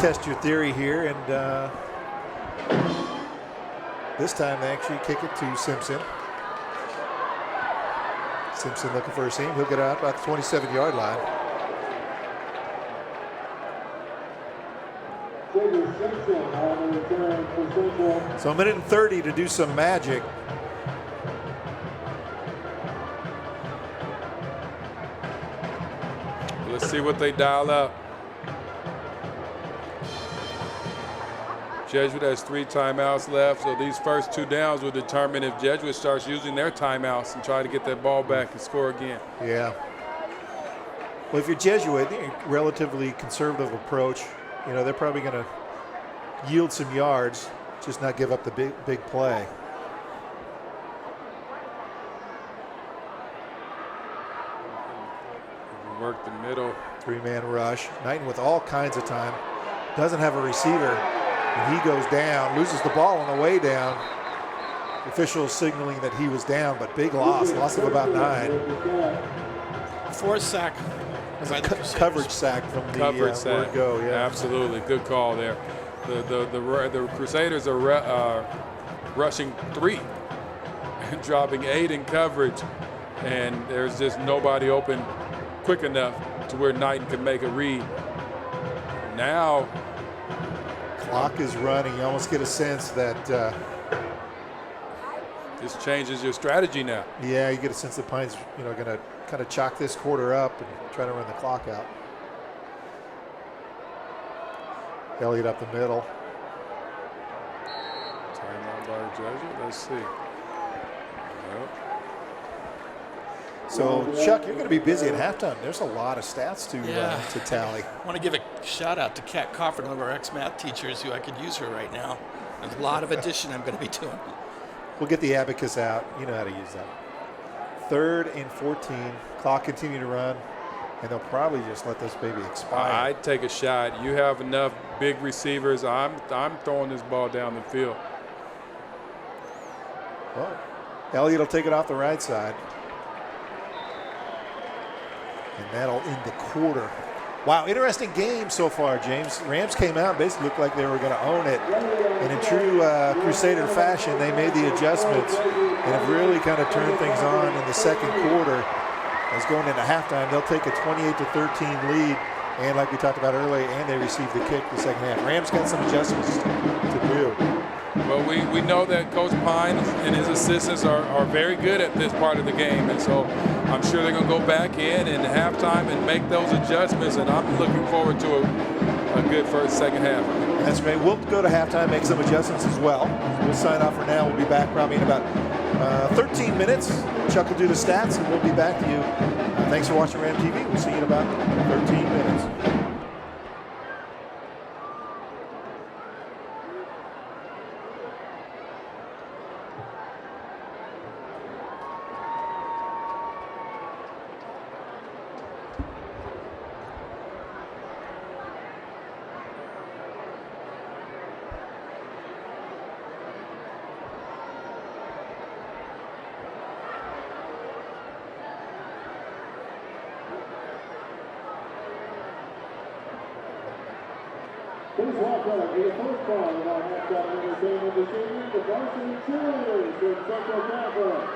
Test your theory here, and this time they actually kick it to Simpson. Simpson looking for a seam. He'll get out about the 27-yard line. So a minute and 30 to do some magic. Let's see what they dial up. Jesuit has 3 timeouts left, so these first 2 downs will determine if Jesuit starts using their timeouts and try to get that ball back and score again. Yeah. Well, if you're Jesuit, relatively conservative approach. You know, they're probably going to yield some yards, just not give up the big play. Work the middle. 3-man rush. Knighton with all kinds of time. Doesn't have a receiver. And he goes down, loses the ball on the way down. Officials signaling that he was down, but big loss of about 9. Forced sack. Coverage sack from the word go. Yeah, absolutely. Good call there. The Crusaders are rushing 3 and dropping 8 in coverage, and there's just nobody open quick enough to where Knighton can make a read. Now, clock is running. You almost get a sense that this changes your strategy now. Yeah, you get a sense the Pines, going to kind of chalk this quarter up and try to run the clock out. Elliott up the middle. Jesuit. Let's see. Yep. So, Chuck, you're going to be busy at halftime. There's a lot of stats to tally. I want to give a shout out to Kat Cofford, one of our ex-math teachers, who I could use her right now. There's a lot of addition I'm going to be doing. We'll get the abacus out. You know how to use that. 3rd and 14. Clock continue to run, and they'll probably just let this baby expire. I'd take a shot. You have enough big receivers. I'm throwing this ball down the field. Well, Elliott will take it off the right side. And that'll end the quarter. Wow, interesting game so far, James. Rams came out, basically looked like they were going to own it. And in true Crusader fashion, they made the adjustments and have really kind of turned things on in the second quarter. As going into halftime, they'll take a 28-13 lead. And like we talked about earlier, and they received the kick the second half. Rams got some adjustments to do. Well, we know that Coach Pine and his assistants are very good at this part of the game. And so I'm sure they're going to go back in halftime and make those adjustments. And I'm looking forward to a good second half. That's great. We'll go to halftime, make some adjustments as well. We'll sign off for now. We'll be back probably in about 13 minutes. Chuck will do the stats, and we'll be back to you. Thanks for watching Ram TV. We'll see you in about 13 minutes. Please welcome for the first time in our halftime entertainment this evening, the varsity cheerleaders from Central Catholic.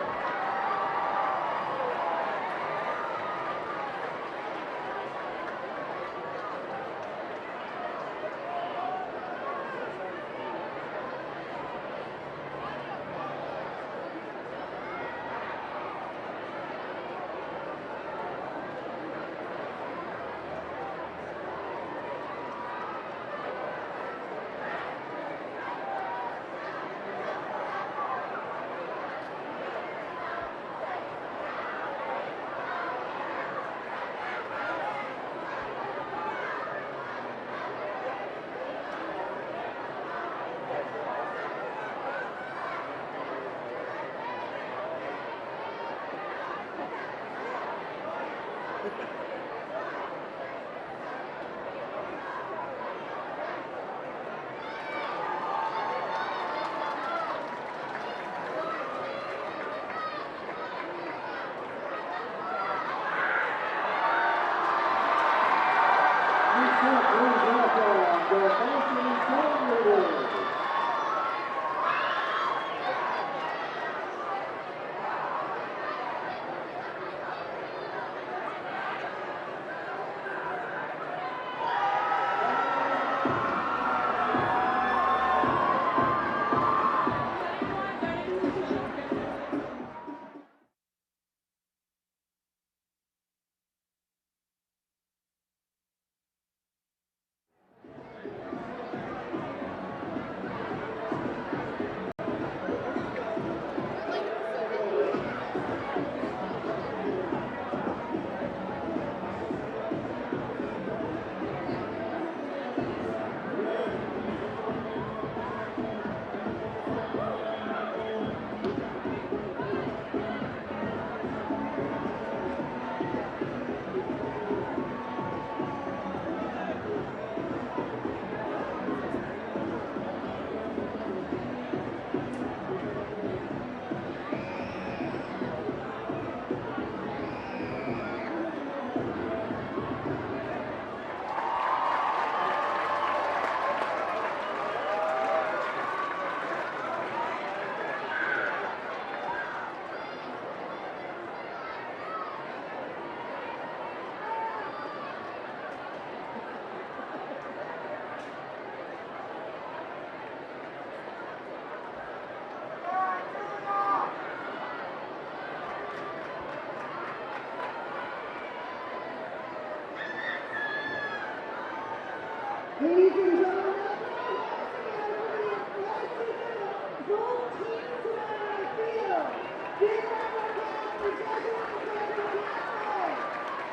Big round of applause for Jesuit and Crusaders Catholic.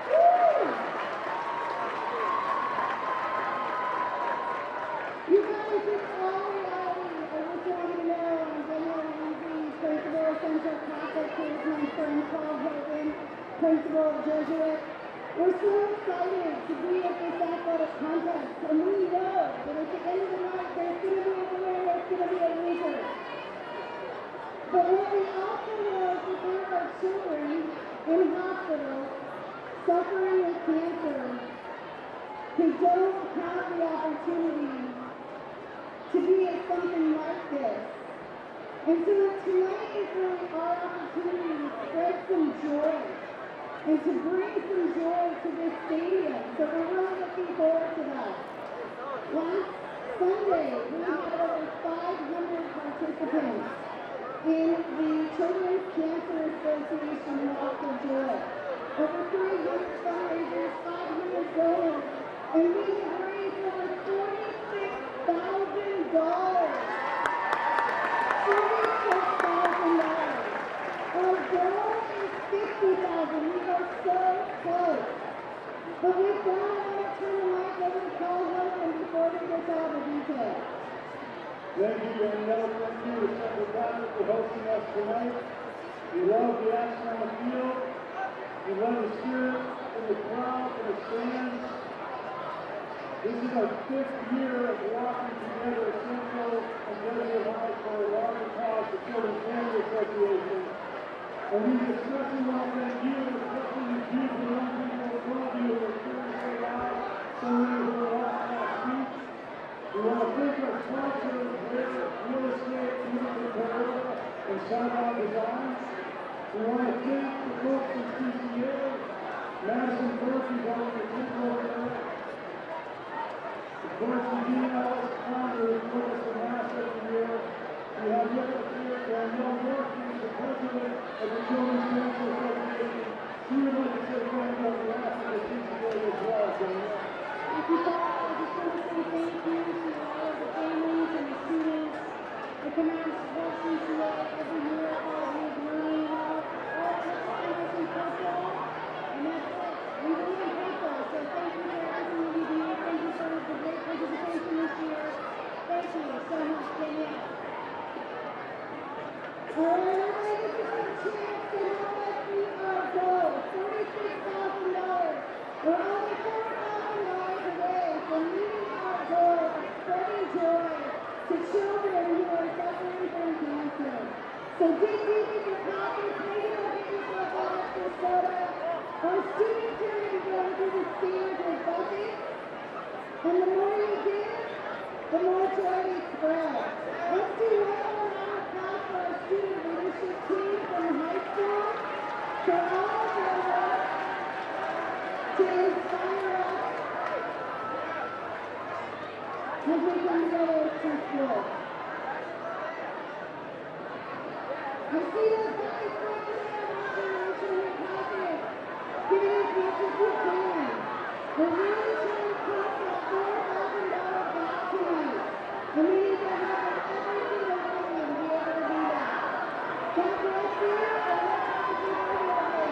Woo! You guys, it's all reality. I just want you to know I'm General Lindsay, Principal of Central Catholic. Here's my friend Paul Hogan, Principal of Jesuit. We're so excited to be at this athletic contest, and we know that at the end of the night there's going to be a winner and there's going to be a loser. But what we also know is that there are children in hospitals suffering with cancer who don't have the opportunity to be at something like this. And so tonight is really our opportunity to spread some joy and to bring some joy to this stadium. So we're really looking forward to that. Last Sunday, we had over 500 participants in the Children's Cancer Association Walk for Joy. Over 300 fundraisers, 500 donors, and we have raised over $46,000. Our goal is $50,000. We are so close. But with that, I want to turn the mic over to Paul Hogan before we get to all the details. Thank you, Danielle. Thank you to Central Catholic for hosting us tonight. We love the action on the field. We love the spirit in the crowd, in the stands. This is our 5th year of walking together at Central and Jesuit High for a larger cause, the Children's Family Association. And we especially want to thank you, especially the beautiful young people in front of you who are cheering so loud, so many who are walking off feet. We want to thank our sponsors, Real Estate, Beautiful Toyota, and Sidewalk Designs. We want to thank the folks from CCA, Madison Burke, who's on the team over there. Of course, Eugene Ellis, founder, who put us in Mass every year. We have with us here Danielle Murphy, the president of the Children's Cancer Association. She would like to say thank you on behalf of the CCA as well, Danielle. Thank you, Paul. I just want to say thank you to all of the families and the students that come out and support CCA every year. All of you is running all the families in purple. And that's it. We believe in purple. So thank you for everything that you do. Thank you for the great participation this year. Thank you so much, Danielle. All right, everybody, this is your chance to help us meet our goal, $46,000. We're only $4,000 away from meeting our goal of spreading joy to children who are suffering from cancer. So dig deep in your pockets, maybe go get yourself an extra soda. Our students are going to be going through the stands with buckets. And the more you give, the more joy we spread. Let's do one more round of applause for our student leadership team from high school for all of their work to inspire us as we come together as two schools. I see those guys right there watching, make sure you're confident, giving as much as you can. We're really trying to cross that $4,000 back tonight. And we need the help of every single one of you to be able to do that. God bless you, and let's have a good day.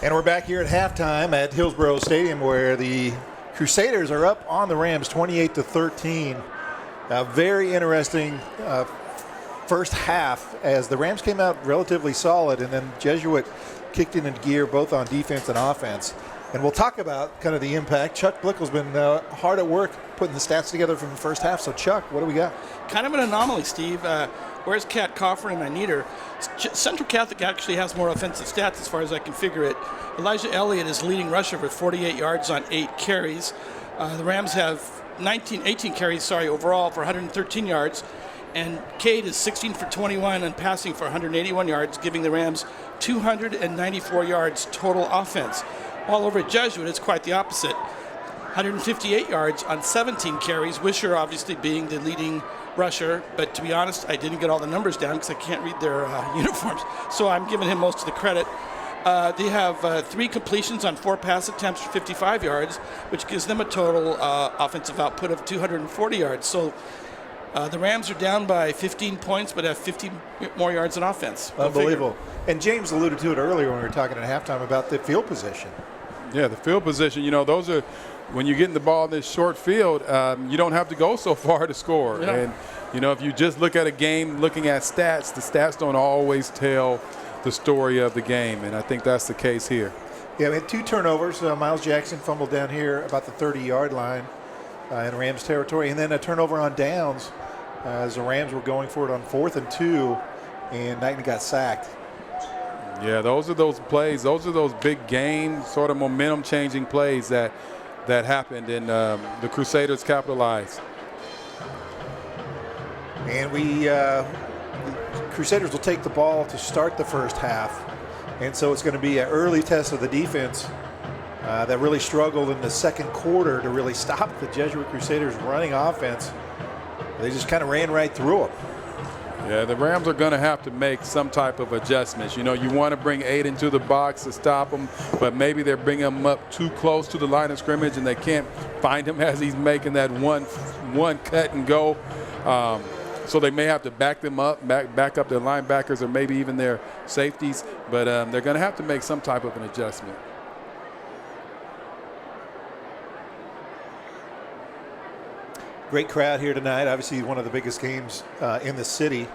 And we're back here at halftime at Hillsborough Stadium, where the Crusaders are up on the Rams 28-13. A very interesting first half as the Rams came out relatively solid, and then Jesuit kicked in gear both on defense and offense. And we'll talk about kind of the impact. Chuck Blickel's been hard at work putting the stats together from the first half. So, Chuck, what do we got? Kind of an anomaly, Steve. Where's Kat Coffin and I need her? Central Catholic actually has more offensive stats as far as I can figure it. Elijah Elliott is leading rusher with 48 yards on 8 carries. The Rams have 18 carries overall for 113 yards. And Cade is 16 for 21 and passing for 181 yards, giving the Rams 294 yards total offense. All over at Jesuit, it's quite the opposite. 158 yards on 17 carries. Wisher obviously being the leading rusher, but to be honest, I didn't get all the numbers down because I can't read their uniforms, so I'm giving him most of the credit. They have 3 completions on 4 pass attempts for 55 yards, which gives them a total offensive output of 240 yards. So the Rams are down by 15 points, but have 50 more yards in offense. Unbelievable. And James alluded to it earlier when we were talking at halftime about the field position. Yeah, the field position, those are, when you're getting the ball in this short field, you don't have to go so far to score. Yeah. And, if you just look at a game looking at stats, the stats don't always tell the story of the game, and I think that's the case here. Yeah, we had 2 turnovers. Miles Jackson fumbled down here about the 30-yard line in Rams territory, and then a turnover on downs as the Rams were going for it on 4th and 2, and Knighton got sacked. Yeah, those are those plays. Those are those big game sort of momentum-changing plays that happened, and the Crusaders capitalized. And the Crusaders will take the ball to start the first half, and so it's going to be an early test of the defense that really struggled in the second quarter to really stop the Jesuit Crusaders running offense. They just kind of ran right through them. Yeah, the Rams are going to have to make some type of adjustments. You want to bring Aiden into the box to stop him, but maybe they're bringing him up too close to the line of scrimmage and they can't find him as he's making that one cut and go. So they may have to back them up, back up their linebackers or maybe even their safeties, but they're going to have to make some type of an adjustment. Great crowd here tonight. Obviously one of the biggest games in the city.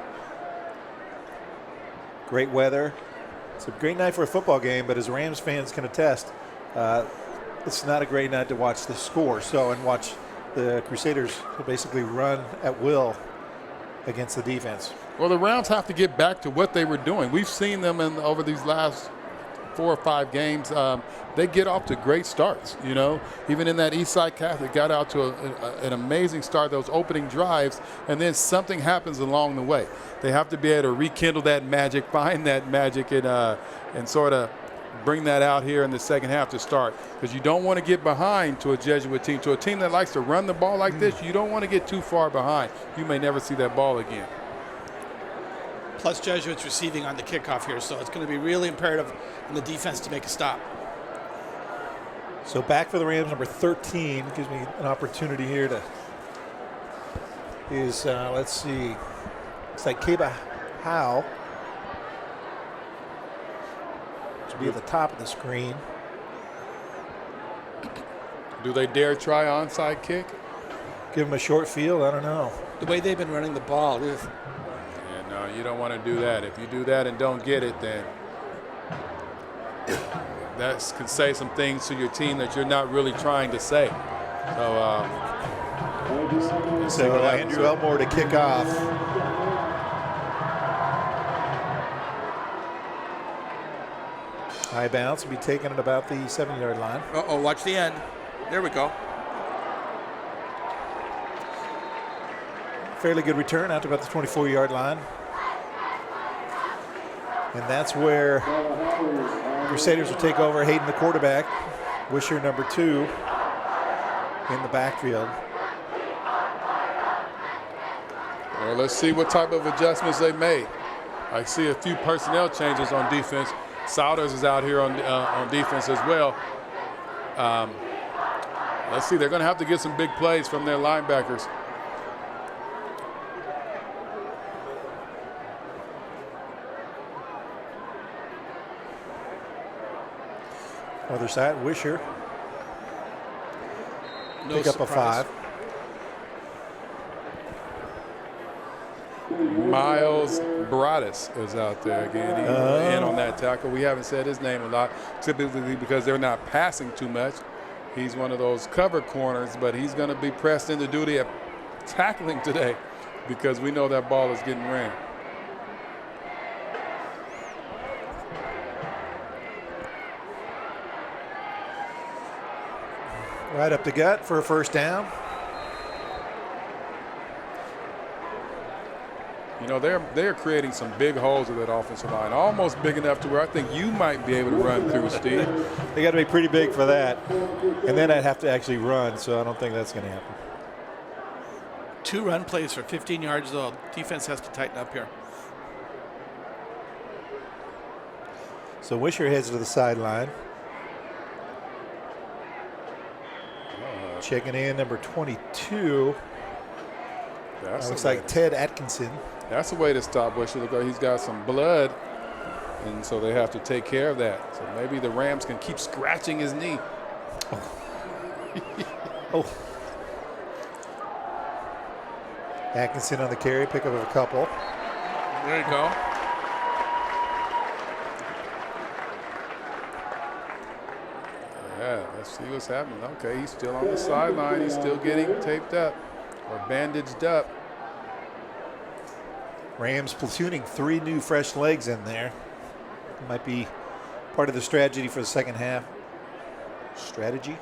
Great weather. It's a great night for a football game, but as Rams fans can attest, it's not a great night to watch the score. And watch the Crusaders basically run at will against the defense. Well, the Rams have to get back to what they were doing. We've seen them over these last 4 or 5 games. They get off to great starts, Even in that Eastside Catholic got out to an amazing start, those opening drives, and then something happens along the way. They have to be able to rekindle that magic, find that magic, and sort of bring that out here in the second half to start. Because you don't want to get behind to a Jesuit team, to a team that likes to run the ball like this. You don't want to get too far behind. You may never see that ball again. Plus Jesuits receiving on the kickoff here, so it's going to be really imperative on the defense to make a stop. So back for the Rams, number 13. Gives me an opportunity here to let's see. It's like Keba Howe. Should be at the top of the screen. Do they dare try onside kick? Give them a short field? I don't know. The way they've been running the ball. Yeah, no, you don't want to do that. If you do that and don't get it, then that can say some things to your team that you're not really trying to say. So Andrew Elmore to kick off. High bounce will be taken at about the 7-yard line. Uh-oh, watch the end. There we go. Fairly good return out to about the 24-yard line. And that's where Crusaders will take over. Hayden, the quarterback. Wisher, number 2, in the backfield. Well, let's see what type of adjustments they made. I see a few personnel changes on defense. Souders is out here on defense as well. Let's see. They're going to have to get some big plays from their linebackers. Other side, Wisher. No Pick up a surprise. 5. Miles Broadous is out there again. He's in on that tackle. We haven't said his name a lot, typically because they're not passing too much. He's one of those cover corners, but he's going to be pressed into duty at tackling today because we know that ball is getting ran. Right up the gut for a first down. You know, they're creating some big holes with that offensive line, almost big enough to where I think you might be able to run through, Steve. They got to be pretty big for that. And then I'd have to actually run, so I don't think that's going to happen. 2 run plays for 15 yards, though. Defense has to tighten up here. So Wisher heads to the sideline. Checking in, number 22. That looks like Ted Atkinson. That's a way to stop Wisher. Look like he's got some blood, and so they have to take care of that. So maybe the Rams can keep scratching his knee. Oh. Atkinson on the carry, pick up a couple. There you go. Yeah, let's see what's happening. Okay, he's still on the sideline. He's still getting taped up or bandaged up. Rams platooning 3 new fresh legs in there. Might be part of the strategy for the second half. Strategy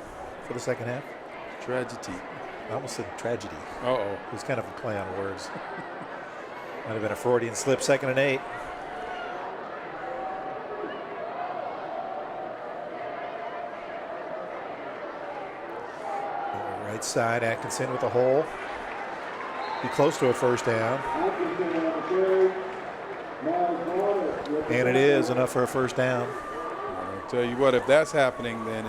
for the second half? Tragedy. I almost said tragedy. Uh-oh. It was kind of a play on words. Might have been a Freudian slip, 2nd and 8. Right side, Atkinson with a hole. Be close to a first down. And it is enough for a first down. I'll tell you what, if that's happening, then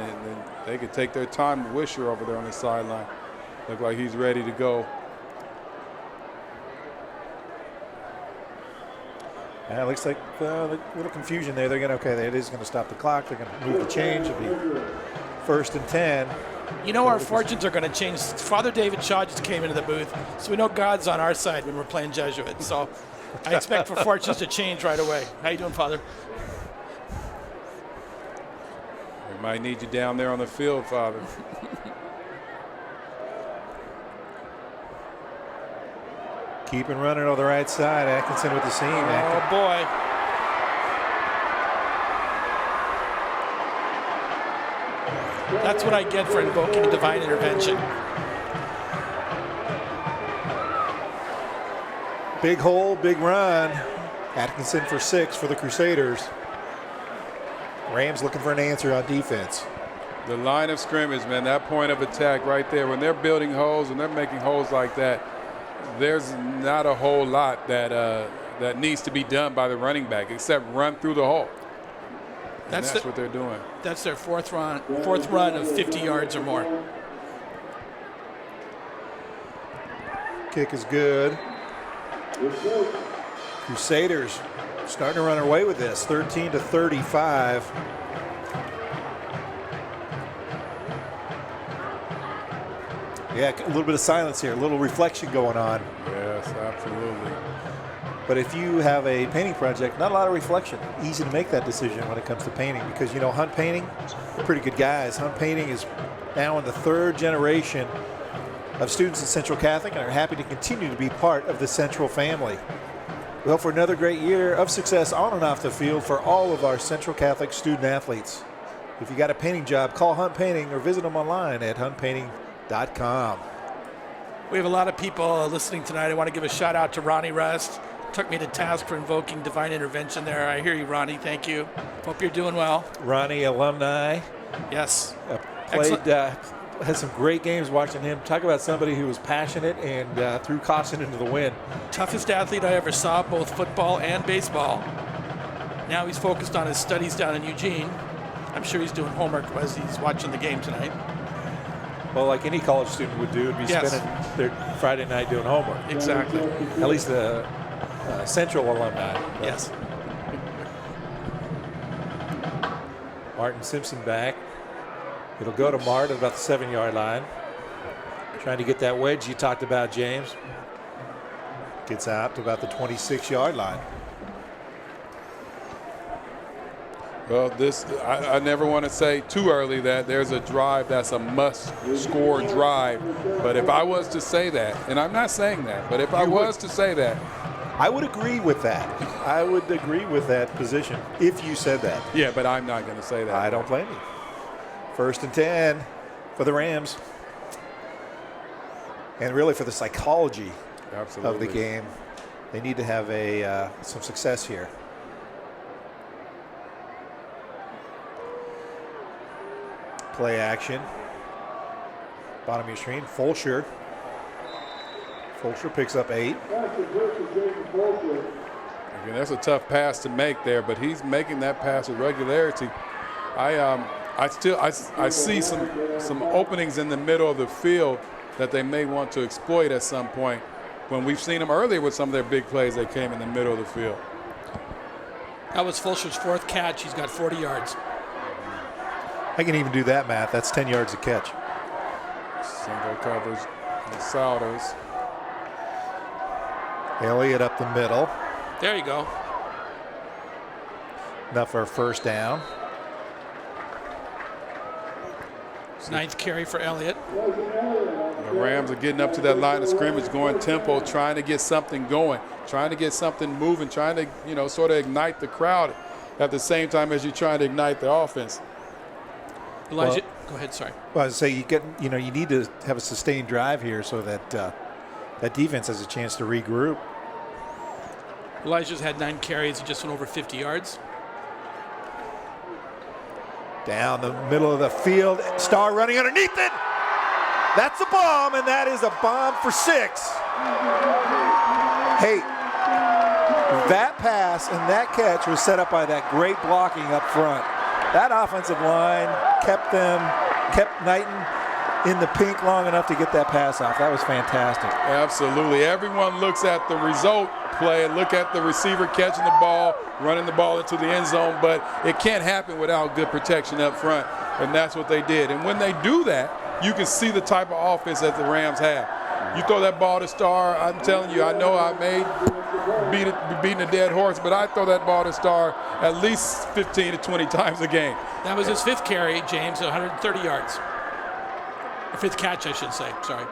they could take their time with Wisher over there on the sideline. Look like he's ready to go. It looks like a little confusion there. They're going to, it is going to stop the clock. They're going to move the change. It'll be 1st and 10. You know our fortunes are going to change. Father David Shaw just came into the booth, so we know God's on our side when we're playing Jesuit. So I expect for fortunes to change right away. How you doing, Father? We might need you down there on the field, Father. Keeping running on the right side. Atkinson with the seam. Oh, boy. That's what I get for invoking divine intervention. Big hole, big run. Atkinson for 6 for the Crusaders. Rams looking for an answer on defense. The line of scrimmage, man, that point of attack right there, when they're building holes and they're making holes like that, there's not a whole lot that needs to be done by the running back except run through the hole. That's what they're doing. That's their fourth run of 50 yards or more. Kick is good. Crusaders starting to run away with this, 13-35. Yeah, a little bit of silence here, a little reflection going on. Yes, absolutely. But if you have a painting project, not a lot of reflection. Easy to make that decision when it comes to painting because, you know, Hunt Painting, they're pretty good guys. Hunt Painting is now in the 3rd generation of students in Central Catholic and are happy to continue to be part of the Central family. We hope for another great year of success on and off the field for all of our Central Catholic student athletes. If you got a painting job, call Hunt Painting or visit them online at huntpainting.com. We have a lot of people listening tonight. I want to give a shout out to Ronnie Rust. Took me to task for invoking divine intervention there. I hear you, Ronnie. Thank you. Hope you're doing well. Ronnie, alumni. Yes. Had some great games watching him. Talk about somebody who was passionate and threw caution into the wind. Toughest athlete I ever saw, both football and baseball. Now he's focused on his studies down in Eugene. I'm sure he's doing homework as he's watching the game tonight. Well, like any college student would do, would be spending their Friday night doing homework. Exactly. At least the Central alumni. Yes. Martin Simpson back. It'll go to Mart at about the 7-yard line. Trying to get that wedge you talked about, James. Gets out to about the 26-yard line. Well, I never want to say too early that there's a drive that's a must-score drive. But if I was to say that, and I'm not saying that, but if I was to say that, I would agree with that. I would agree with that position if you said that. Yeah, but I'm not going to say that. I don't blame you. 1st and 10 for the Rams. And really for the psychology of the game, they need to have some success here. Play action. Bottom of your screen. Fulcher picks up 8. Again, that's a tough pass to make there, but he's making that pass with regularity. I see some openings in the middle of the field that they may want to exploit at some point. When we've seen them earlier with some of their big plays, they came in the middle of the field. That was Fulcher's 4th catch. He's got 40 yards. I can even do that math. That's 10 yards a catch. Single covers and Souders. Elliott up the middle. There you go. Enough for a 1st down. 9th carry for Elliott. The Rams are getting up to that line of scrimmage, going tempo, trying to get something going, trying to get something moving, trying to, sort of ignite the crowd at the same time as you're trying to ignite the offense. Elijah, go ahead. Sorry. Well, I was saying you need to have a sustained drive here so that that defense has a chance to regroup. Elijah's had 9 carries. He just went over 50 yards. Down the middle of the field, Starr running underneath it. That's a bomb, and that is a bomb for 6. Hey, that pass and that catch was set up by that great blocking up front. That offensive line kept Knighton in the pink long enough to get that pass off. That was fantastic. Absolutely. Everyone looks at the result play and look at the receiver catching the ball, running the ball into the end zone, but it can't happen without good protection up front, and that's what they did. And when they do that, you can see the type of offense that the Rams have. You throw that ball to Starr, I'm telling you, I know I may be beating a dead horse, but I throw that ball to Starr at least 15 to 20 times a game. That was his 5th carry, James, 130 yards. 5th catch, I should say. Sorry.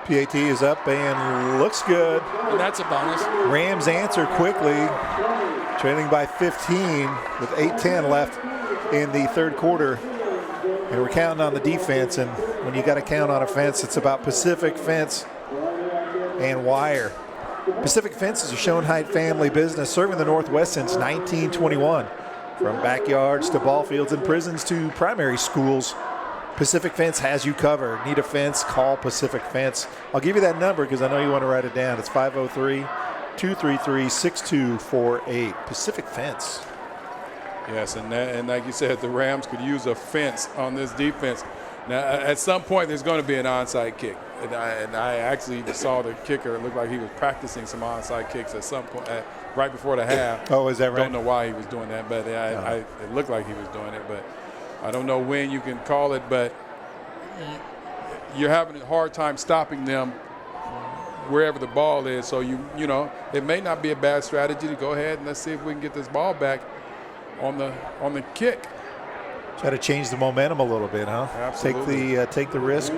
PAT is up and looks good. And that's a bonus. Rams answer quickly, trailing by 15 with 8:10 left in the 3rd quarter. And we're counting on the defense, and when you got to count on a fence, it's about Pacific Fence and wire. Pacific Fence is a Schoenheit family business serving the Northwest since 1921. From backyards to ball fields and prisons to primary schools, Pacific Fence has you covered. Need a fence? Call Pacific Fence. I'll give you that number because I know you want to write it down. It's 503-233-6248. Pacific Fence. Yes, and like you said, the Rams could use a fence on this defense. Now, at some point, there's going to be an onside kick. And I actually saw the kicker. It looked like he was practicing some onside kicks at some point, right before the half. Oh, is that right? Don't know why he was doing that, but it looked like he was doing it. But I don't know when you can call it, but you're having a hard time stopping them wherever the ball is. So, it may not be a bad strategy to go ahead and let's see if we can get this ball back on the kick. Try to change the momentum a little bit, huh? Absolutely. Take the risk.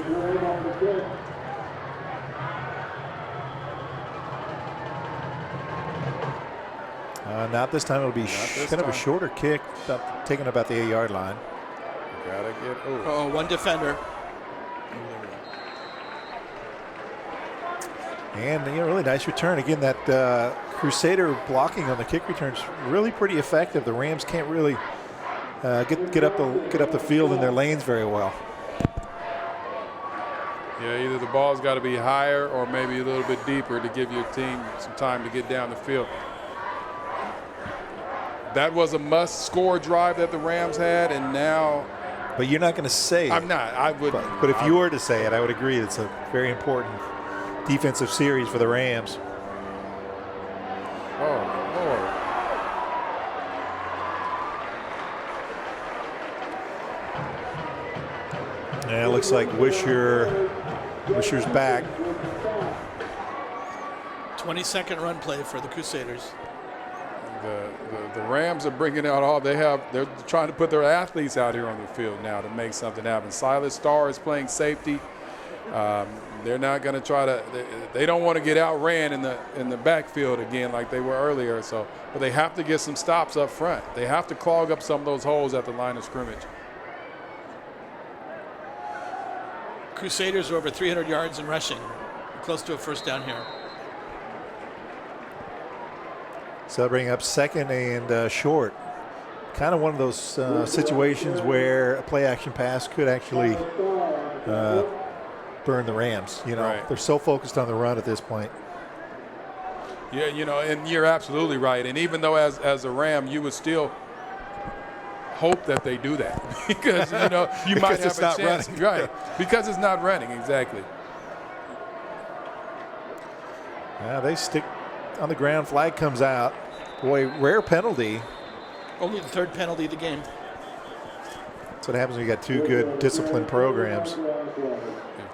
Not this time. It'll be kind of a shorter kick, taking about the 8-yard line. Gotta get one defender. And really nice return. Again, that Crusader blocking on the kick return is really pretty effective. The Rams can't really get up the field in their lanes very well. Yeah, either the ball's got to be higher or maybe a little bit deeper to give your team some time to get down the field. That was a must-score drive that the Rams had, and now. But you're not going to say it. I'm not. I would. But if you were to say it, I would agree. It's a very important defensive series for the Rams. Oh, Lord. Yeah, it looks like Wisher's back. 22nd run play for the Crusaders. The Rams are bringing out they're trying to put their athletes out here on the field now to make something happen. Silas Starr is playing safety. They're not going to try to. They don't want to get outran in the backfield again like they were earlier. But they have to get some stops up front. They have to clog up some of those holes at the line of scrimmage. Crusaders are over 300 yards in rushing, close to a first down here. So they'll bring up 2nd and short. Kind of one of those situations where a play action pass could actually burn the Rams. Right. They're so focused on the run at this point. Yeah, and you're absolutely right. And even though as a Ram, you would still hope that they do that because you might have a chance, right? Because it's not running exactly. Yeah, they stick on the ground. Flag comes out. Boy, rare penalty. Only the 3rd penalty of the game. That's what happens when you got 2 good disciplined programs.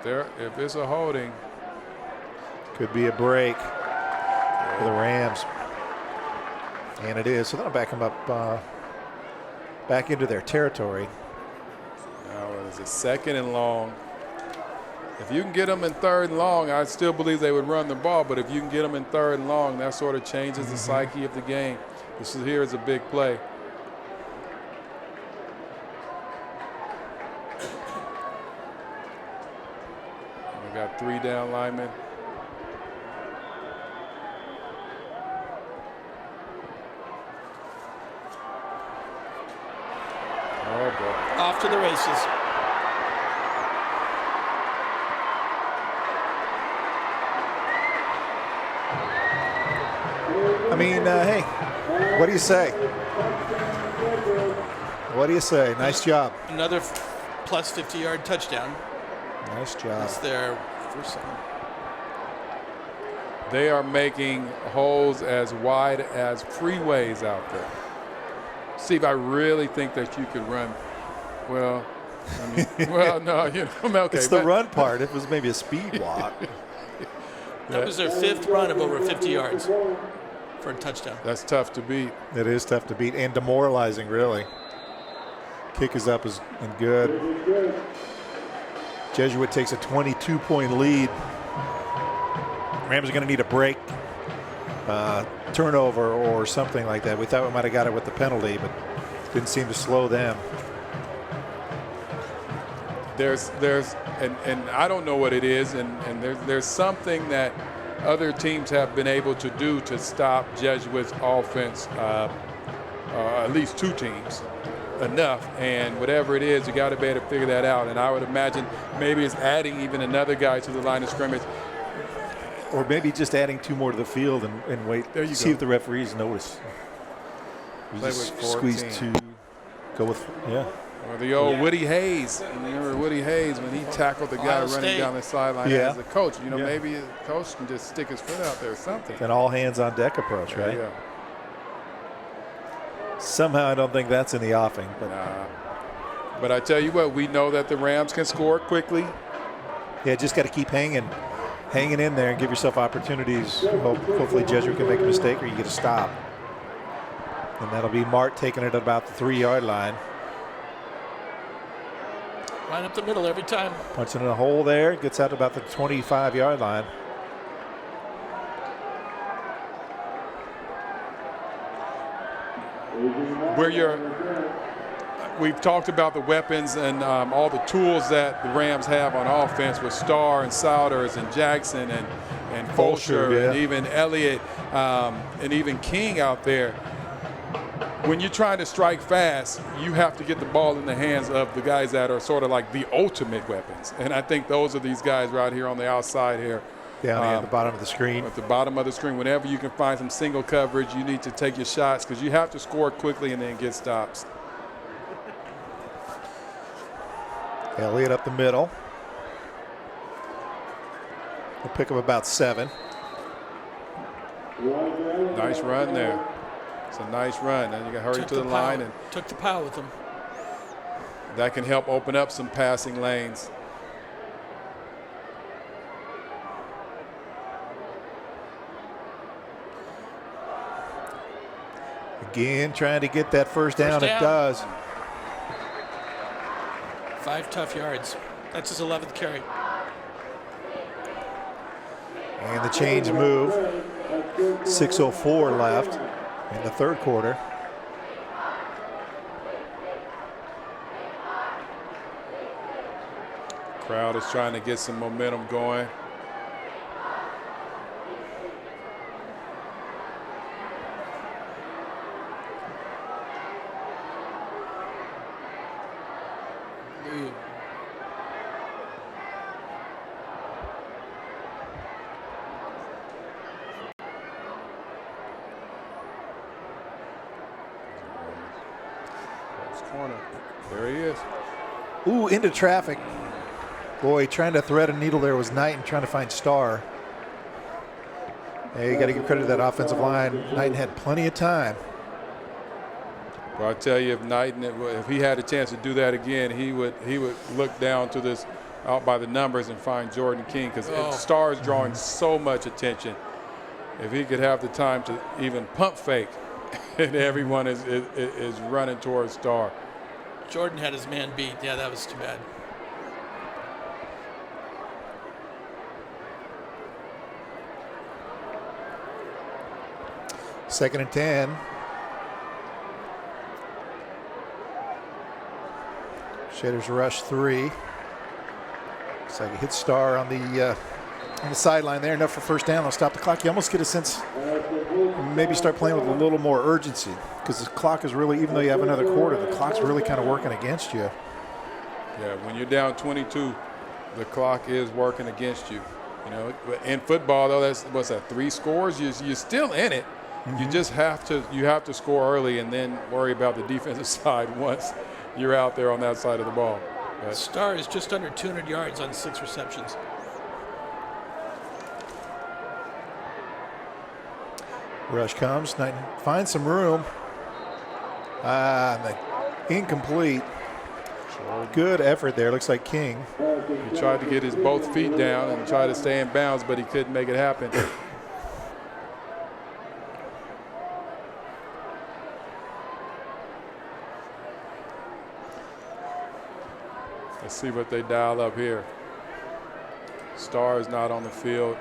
If it's a holding, could be a break for the Rams, and it is. So they'll back them up back into their territory. Now it's a 2nd and long. If you can get them in 3rd and long, I still believe they would run the ball. But if you can get them in 3rd and long, that sort of changes the psyche of the game. Here is a big play. We got 3 down linemen. Oh boy! Off to the races. I mean, hey, what do you say? What do you say? Nice job. Another plus 50-yard touchdown. Nice job. That's their first one. They are making holes as wide as freeways out there. Steve, I really think that you could run. Well, no, okay. It's the run part. If it was maybe a speed walk. That was their 5th run of over 50 yards for a touchdown. That's tough to beat. It is tough to beat and demoralizing, really. Kick is up and good. Jesuit takes a 22-point lead. Rams are going to need a break, turnover or something like that. We thought we might have got it with the penalty, but didn't seem to slow them. And I don't know what it is, and there's something that other teams have been able to do to stop Jesuit's offense, at least 2 teams, enough. And whatever it is, you got to be able to figure that out. And I would imagine maybe it's adding even another guy to the line of scrimmage. Or maybe just adding 2 more to the field and wait. There you see go. if the referees notice. Play with 14. Squeeze 2. Go with, yeah. Or the old Woody Hayes. Remember Woody Hayes when he tackled the guy running down the sideline as a coach. Maybe the coach can just stick his foot out there or something. An all hands on deck approach, right? Yeah. Somehow I don't think that's in the offing. But I tell you what, we know that the Rams can score quickly. Yeah, just got to keep hanging in there and give yourself opportunities. Hopefully Jesuit can make a mistake or you get a stop. And that'll be Mart taking it at about the 3-yard line. Line up the middle every time. Punching in a hole there. Gets out to about the 25-yard line. We've talked about the weapons and all the tools that the Rams have on offense with Starr and Souders and Jackson and Fulcher and even Elliott and even King out there. When you're trying to strike fast, you have to get the ball in the hands of the guys that are sort of like the ultimate weapons. And I think those are these guys right here on the outside here. Down at the bottom of the screen. At the bottom of the screen. Whenever you can find some single coverage, you need to take your shots because you have to score quickly and then get stops. Elliott up the middle. We'll pick up about 7. Nice run there. It's a nice run. Then you got to hurry to the line. And took the pile with him. that can help open up some passing lanes. Again, trying to get that first down. It does. 5 tough yards. That's his 11th carry. And the change move. 6:04 left in the third quarter. Crowd is trying to get some momentum going. Corner. There he is. Ooh, into traffic. Boy, trying to thread a needle there was Knighton trying to find Starr. Hey, you got to give credit to that offensive line. Knighton had plenty of time. Well, I tell you, if Knighton, if he had a chance to do that again, he would look down to this out by the numbers and find Jordan King, because Starr is drawing so much attention. If he could have the time to even pump fake, and everyone is running towards Starr. Jordan had his man beat. Yeah, that was too bad. Second and 10. Crusaders rush 3. Looks like he hits Starr on the sideline there. Enough for first down. They'll stop the clock. You almost get a sense maybe start playing with a little more urgency, because the clock is really, even though you have another quarter, the clock's really kind of working against you. Yeah, when you're down 22, the clock is working against you. You know, in football though, that's what's that? 3 scores. You're still in it. Mm-hmm. You just have to score early and then worry about the defensive side once you're out there on that side of the ball. But Starr is just under 200 yards on 6 receptions. Rush comes. Knighton finds some room. Incomplete. Good effort there. Looks like King. He tried to get his both feet down and try to stay in bounds, but he couldn't make it happen. Let's see what they dial up here. Starr is not on the field.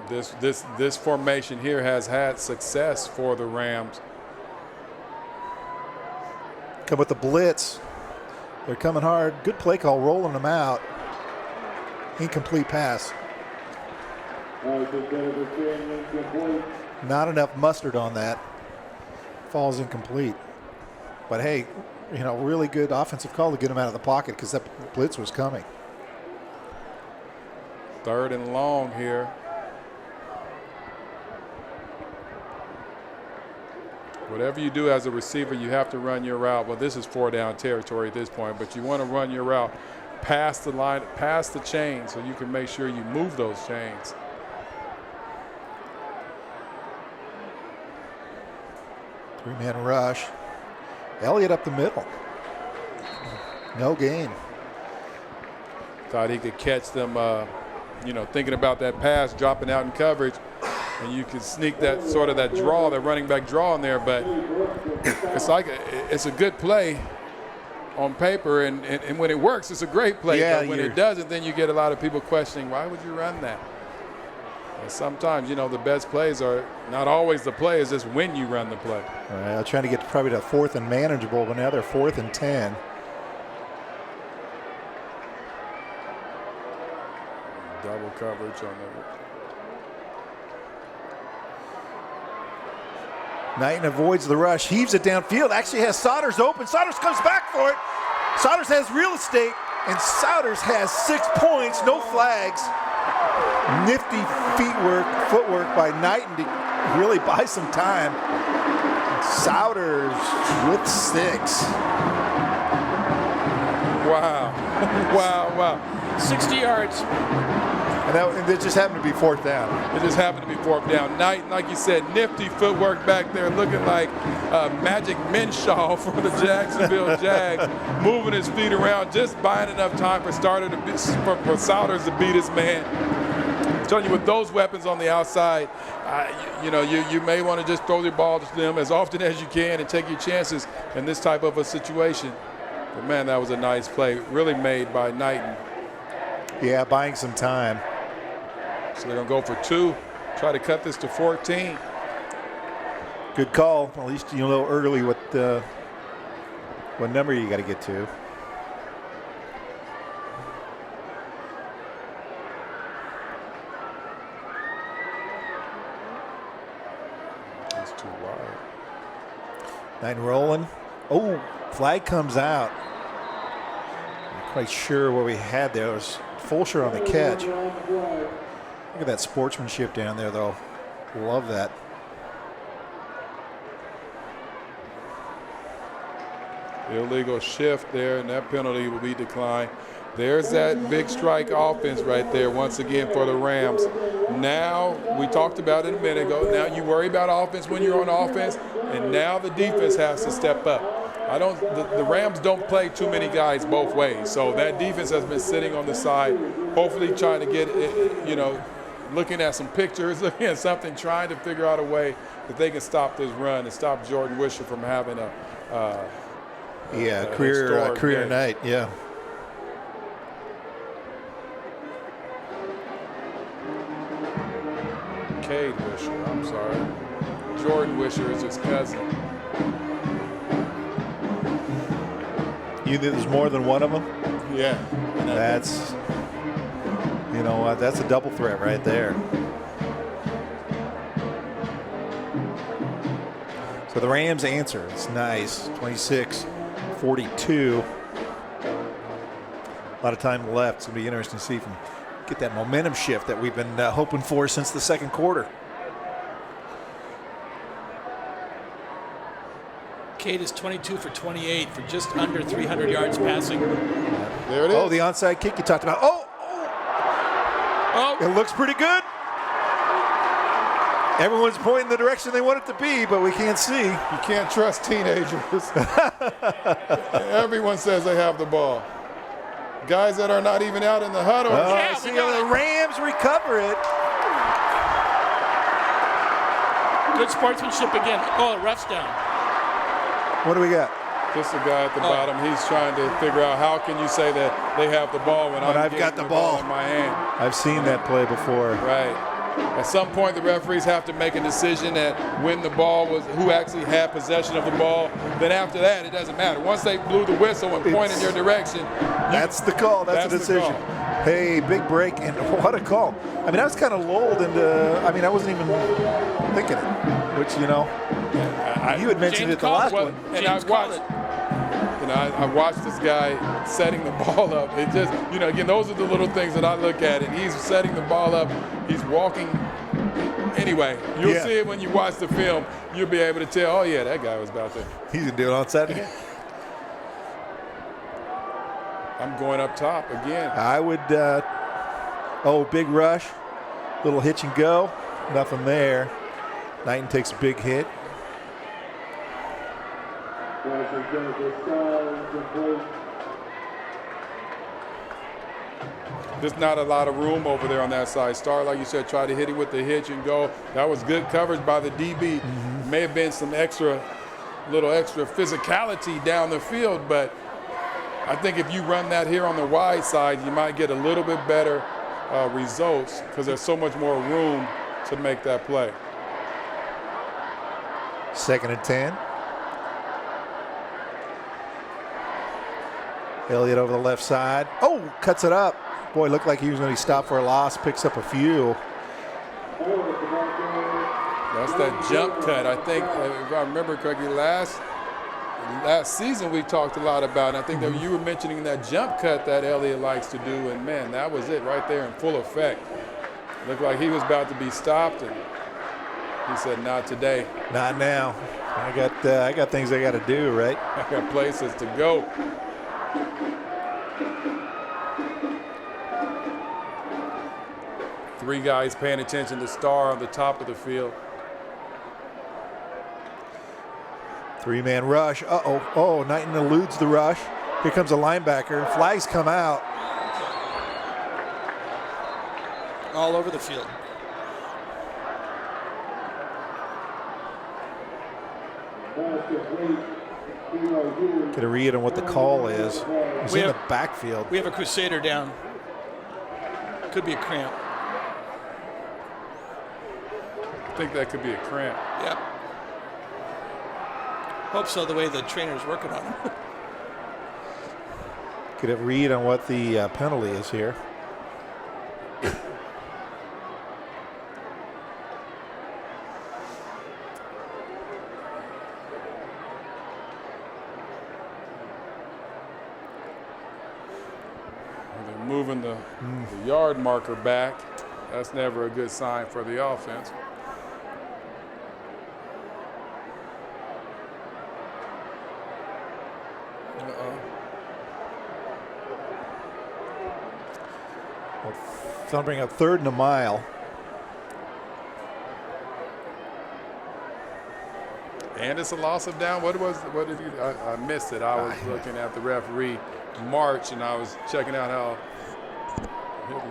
This formation here has had success for the Rams. Come with the blitz. They're coming hard. Good play call, rolling them out. Incomplete pass. Not enough mustard on that. Falls incomplete. But hey, you know, really good offensive call to get him out of the pocket, because that blitz was coming. 3rd and long here. Whatever you do as a receiver, you have to run your route. Well, this is 4-down territory at this point, but you want to run your route past the line, past the chain, so you can make sure you move those chains. Three-man rush. Elliott up the middle. No gain. Thought he could catch them, thinking about that pass, dropping out in coverage. And you can sneak that sort of that draw, that running back draw in there, but it's a good play on paper, and when it works, it's a great play. Yeah, but when it doesn't, then you get a lot of people questioning, why would you run that? And sometimes, the best plays are not always the play, it's just when you run the play. All right, I'm trying to get probably to 4th and manageable, but now they're 4th and 10. Double coverage on the. Knighton avoids the rush, heaves it downfield, actually has Souders open. Souders comes back for it. Souders has real estate, and Souders has 6 points, no flags. Nifty footwork by Knighton to really buy some time. Souders with 6. Wow. Wow. 60 yards. And it just happened to be 4th down. It just happened to be 4th down. Knight, like you said, nifty footwork back there, looking like Magic Minshaw for the Jacksonville Jags, moving his feet around, just buying enough time for Souders to beat his man. I'm telling you, with those weapons on the outside, you may want to just throw the ball to them as often as you can and take your chances in this type of a situation. But, man, that was a nice play, really made by Knighton. Yeah, buying some time. So they're going to go for 2, try to cut this to 14. Good call. At least you know early what number you got to get to. That's too wide. Knighton rolling. Oh, flag comes out. Not quite sure what we had there. It was Fulcher on the catch. Look at that sportsmanship down there, though. Love that. Illegal shift there, and that penalty will be declined. There's that big strike offense right there once again for the Rams. Now, we talked about it a minute ago, now you worry about offense when you're on offense, and now the defense has to step up. The Rams don't play too many guys both ways, so that defense has been sitting on the side, hopefully trying to get, looking at some pictures, looking at something, trying to figure out a way that they can stop this run and stop Jordan Wisher from having a career night, yeah. Cade Wisher, I'm sorry. Jordan Wisher is his cousin. You think there's more than one of them? Yeah. That's, that's a double threat right there. So the Rams answer. It's nice. 26-42. A lot of time left. It's going to be interesting to see if we get that momentum shift that we've been hoping for since the second quarter. Cade is 22 for 28 for just under 300 yards passing. There it is. Oh, the onside kick you talked about. Oh! It looks pretty good. Everyone's pointing the direction they want it to be, but we can't see. You can't trust teenagers. Everyone says they have the ball. Guys that are not even out in the huddle. I see the Rams recover it. Good sportsmanship again. Oh, the ref's down. What do we got? Just the guy at the bottom. He's trying to figure out how can you say that they have the ball when I've got the ball in my hand. I've seen that play before. Right. At some point, the referees have to make a decision that when the ball was, who actually had possession of the ball. Then after that, it doesn't matter. Once they blew the whistle and pointed in your direction, that's the call. That's the decision. Hey, big break, and what a call. I mean, I was kind of lulled into, I wasn't even thinking it, which, you had mentioned it the last one. And I watched this guy setting the ball up. It just, again, those are the little things that I look at, and he's setting the ball up. He's walking. Anyway, you'll see it when you watch the film. You'll be able to tell, oh, yeah, that guy was about to. He's going to do it on Saturday. I'm going up top again. I would, big rush. Little hitch and go. Nothing there. Knighton takes a big hit. There's not a lot of room over there on that side. Star, like you said, try to hit it with the hitch and go. That was good coverage by the DB. Mm-hmm. May have been some little extra physicality down the field, but I think if you run that here on the wide side, you might get a little bit better results because there's so much more room to make that play. 2nd and 10. Elliott over the left side. Oh, cuts it up. Boy, looked like he was going to be stopped for a loss. Picks up a few. That's that jump cut. I think, if I remember correctly, last season we talked a lot about it. I think that you were mentioning that jump cut that Elliott likes to do, and, man, that was it right there in full effect. Looked like he was about to be stopped, and he said, not today. Not now. I got things I got to do, right? I got places to go. 3 guys paying attention to Star on the top of the field. 3-man rush. Uh-oh. Oh, Knighton eludes the rush. Here comes a linebacker. Flags come out. All over the field. Get a read on what the call is. He's in the backfield. We have a Crusader down. Could be a cramp. I think that could be a cramp. Yep. Hope so, the way the trainer's working on him. Get a read on what the penalty is here. They're moving the yard marker back. That's never a good sign for the offense. They'll bring up 3rd and a mile. And it's a loss of down. What did you? I missed it. I was looking at the referee march, and I was checking out how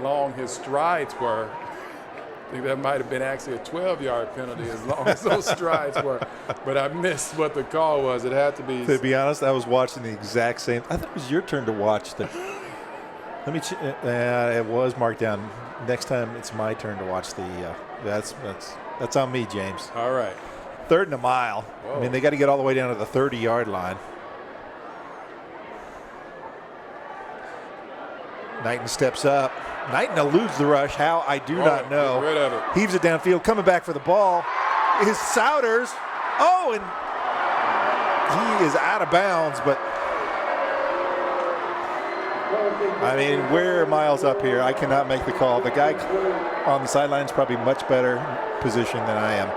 long his strides were. I think that might have been actually a 12-yard penalty, as long as those strides were. But I missed what the call was. It had to be. To be honest, I was watching the exact same. I thought it was your turn to watch the. Let me. It was marked down. Next time, it's my turn to watch the. That's on me, James. All right. 3rd and a mile. Whoa. I mean, they got to get all the way down to the 30-yard line. Knighton steps up. Knighton eludes the rush. How? I do not know. Get rid of it. Heaves it downfield. Coming back for the ball is Souders. Oh, and he is out of bounds, but I mean, we're miles up here. I cannot make the call. The guy on the sideline is probably much better position than I am.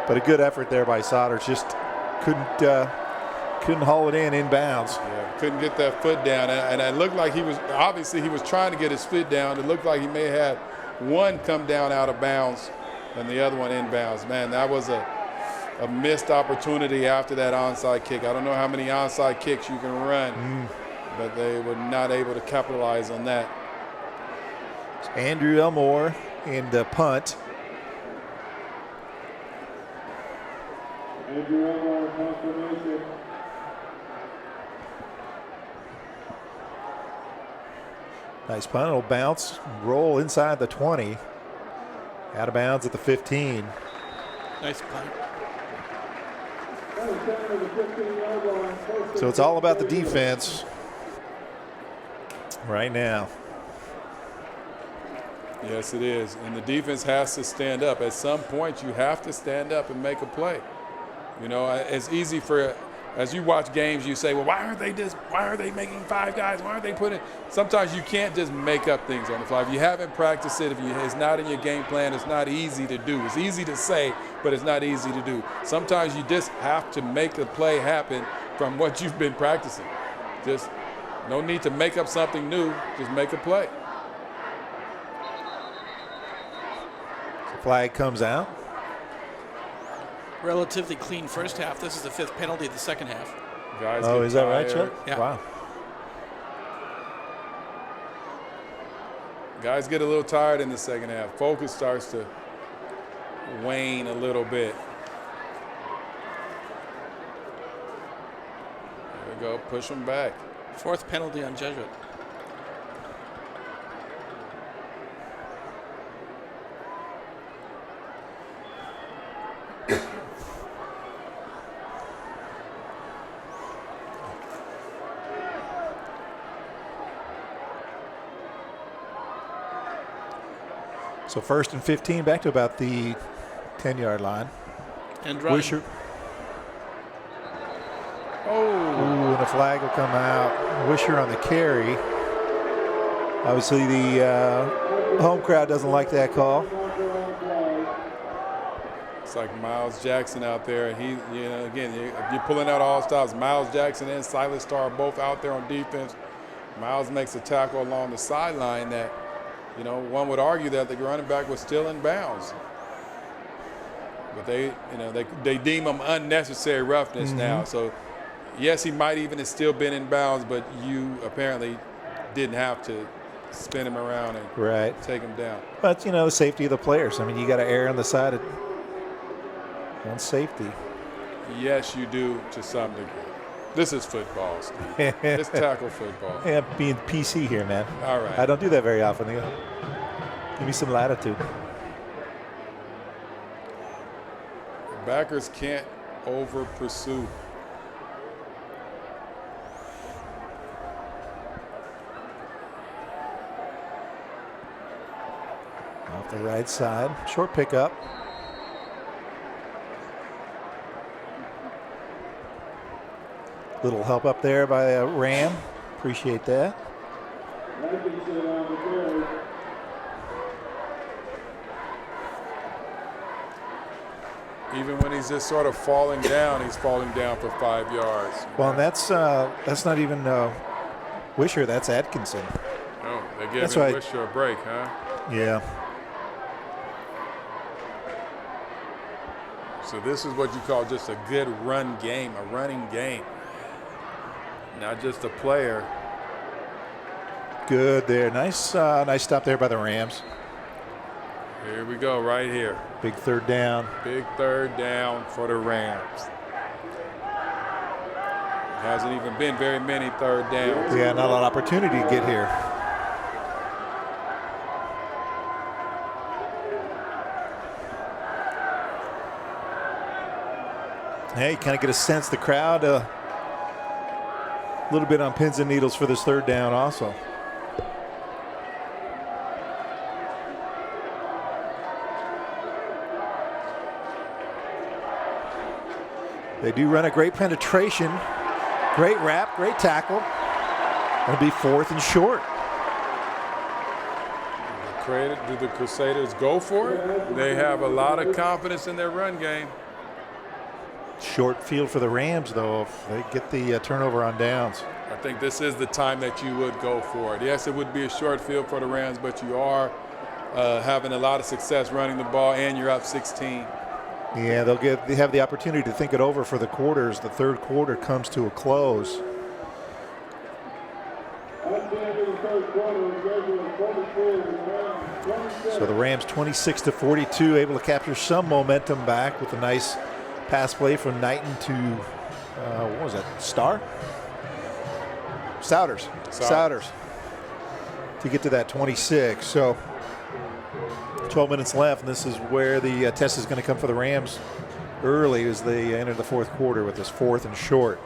But a good effort there by Souders. Just couldn't haul it in bounds. Yeah, couldn't get that foot down. And it looked like he was trying to get his foot down. It looked like he may have had one come down out of bounds and the other one inbounds. Man, that was a missed opportunity after that onside kick. I don't know how many onside kicks you can run. But they were not able to capitalize on that. It's Andrew Elmore in the punt. Andrew Elmore, confirmation. Nice punt. It'll bounce, roll inside the 20. Out of bounds at the 15. Nice punt. So it's all about the defense right now. Yes, it is. And the defense has to stand up. At some point, you have to stand up and make a play. You know, it's easy for, as you watch games, you say, well, why aren't they making 5 guys? Why aren't they putting? Sometimes you can't just make up things on the fly. If you haven't practiced it, it's not in your game plan, it's not easy to do. It's easy to say, but it's not easy to do. Sometimes you just have to make a play happen from what you've been practicing. Just no need to make up something new, just make a play. The flag comes out. Relatively clean first half. This is the 5th penalty of the second half. Guys Oh, get is that right, tired. Chuck? Yeah. Wow. Guys get a little tired in the second half. Focus starts to wane a little bit. There we go, push them back. 4th penalty on Jesuit. So 1st and 15, back to about the 10-yard line. And run. Wisher. Oh, and the flag will come out. Wisher on the carry. Obviously, the home crowd doesn't like that call. It's like Miles Jackson out there. Again, you're pulling out all stops. Miles Jackson and Silas Starr are both out there on defense. Miles makes a tackle along the sideline that you know, one would argue that the running back was still in bounds. But they deem him unnecessary roughness now. So, yes, he might even have still been in bounds, but you apparently didn't have to spin him around and take him down. But, you know, the safety of the players. I mean, you got to err on the side of on safety. Yes, you do to some degree. This is football, Steve. It's tackle football. Yeah, being PC here, man. All right. I don't do that very often. Give me some latitude. Backers can't over pursue. Off the right side. Short pickup. Little help up there by Ram. Appreciate that. Even when he's just sort of falling down, he's falling down for 5 yards. Well, and that's not even Wisher. That's Atkinson. Oh, they gave him Wisher a break, huh? Yeah. So this is what you call just a good run game, a running game. Not just a player. Good there. Nice stop there by the Rams. Here we go, right here. Big third down. Big third down for the Rams. Hasn't even been very many third downs. Yeah, not a lot of opportunity to get here. Hey, kind of get a sense the crowd a little bit on pins and needles for this third down also. They do run a great penetration, great wrap, great tackle. It'll be 4th and short. Do the Crusaders go for it? They have a lot of confidence in their run game. Short field for the Rams, though, if they get the turnover on downs. I think this is the time that you would go for it. Yes, it would be a short field for the Rams, but you are having a lot of success running the ball, and you're up 16. Yeah, they have the opportunity to think it over for the quarters. The third quarter comes to a close. So the Rams 26-42, able to capture some momentum back with a nice pass play from Knighton to, what was that, Souders to get to that 26. So 12 minutes left, and this is where the test is going to come for the Rams early as they enter the fourth quarter with this 4th and short.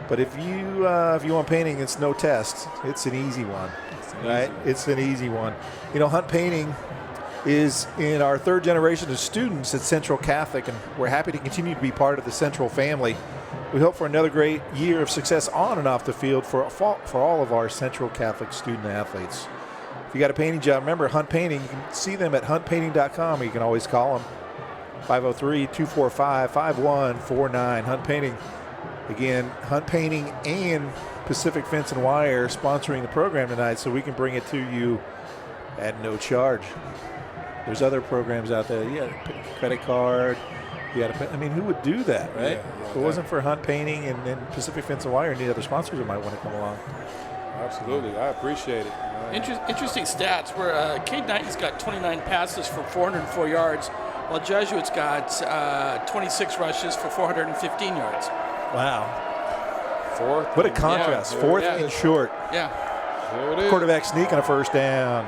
But if you want painting, it's no test. It's an easy one, right? It's an easy one. You know, Hunt Painting is in our 3rd generation of students at Central Catholic, and we're happy to continue to be part of the Central family. We hope for another great year of success on and off the field for all of our Central Catholic student athletes. If you got a painting job, remember Hunt Painting. You can see them at huntpainting.com, or you can always call them 503-245-5149. Hunt Painting. Again, Hunt Painting and Pacific Fence and Wire sponsoring the program tonight, so we can bring it to you at no charge. There's other programs out there. Yeah, credit card. You got to. I mean, who would do that, right? Yeah, if it wasn't for Hunt Painting and Pacific Fence and Wire, and the other sponsors that might want to come along. Absolutely, I appreciate it. Interesting stats where Cade Knighton's got 29 passes for 404 yards, while Jesuit's got 26 rushes for 415 yards. Wow. What a contrast. Yeah, 4th and short. Yeah. There it is. Quarterback sneak on a first down.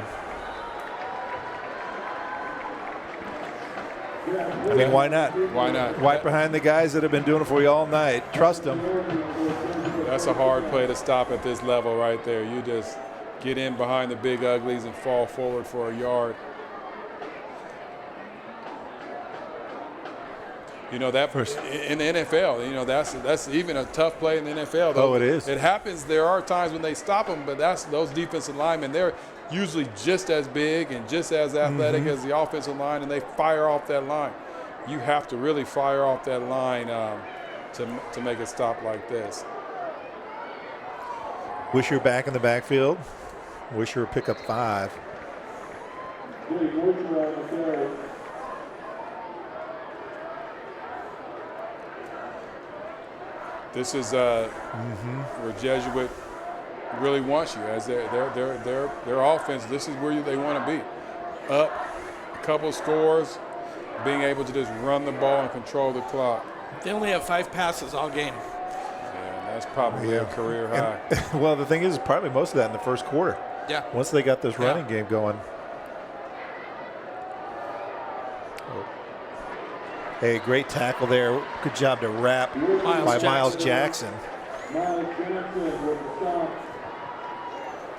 I mean, why not? Why not? Right behind the guys that have been doing it for you all night. Trust them. That's a hard play to stop at this level right there. You just get in behind the big uglies and fall forward for a yard. You know, that in the NFL, you know, that's even a tough play in the NFL. Oh, it is. It happens. There are times when they stop them, but those defensive linemen, they're usually just as big and just as athletic as the offensive line, and they fire off that line. You have to really fire off that line to make a stop like this. Wisher back in the backfield. Wisher pick up 5. This is where Jesuit really wants you as their offense. This is where they want to be. Up a couple scores, being able to just run the ball and control the clock. They only have 5 passes all game. Yeah, that's probably a career high. And, well, the thing is, probably most of that in the first quarter. Yeah. Once they got this running game going. Hey, great tackle there. Good job to wrap by Miles Jackson. Yeah,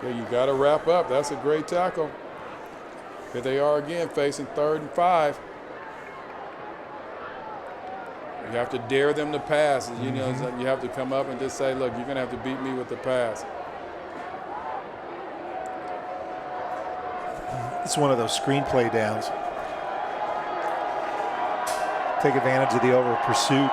you got to wrap up. That's a great tackle. Here they are again, facing 3rd and 5. You have to dare them to pass. You know, you have to come up and just say, look, you're going to have to beat me with the pass. It's one of those screenplay downs. Take advantage of the over pursuit.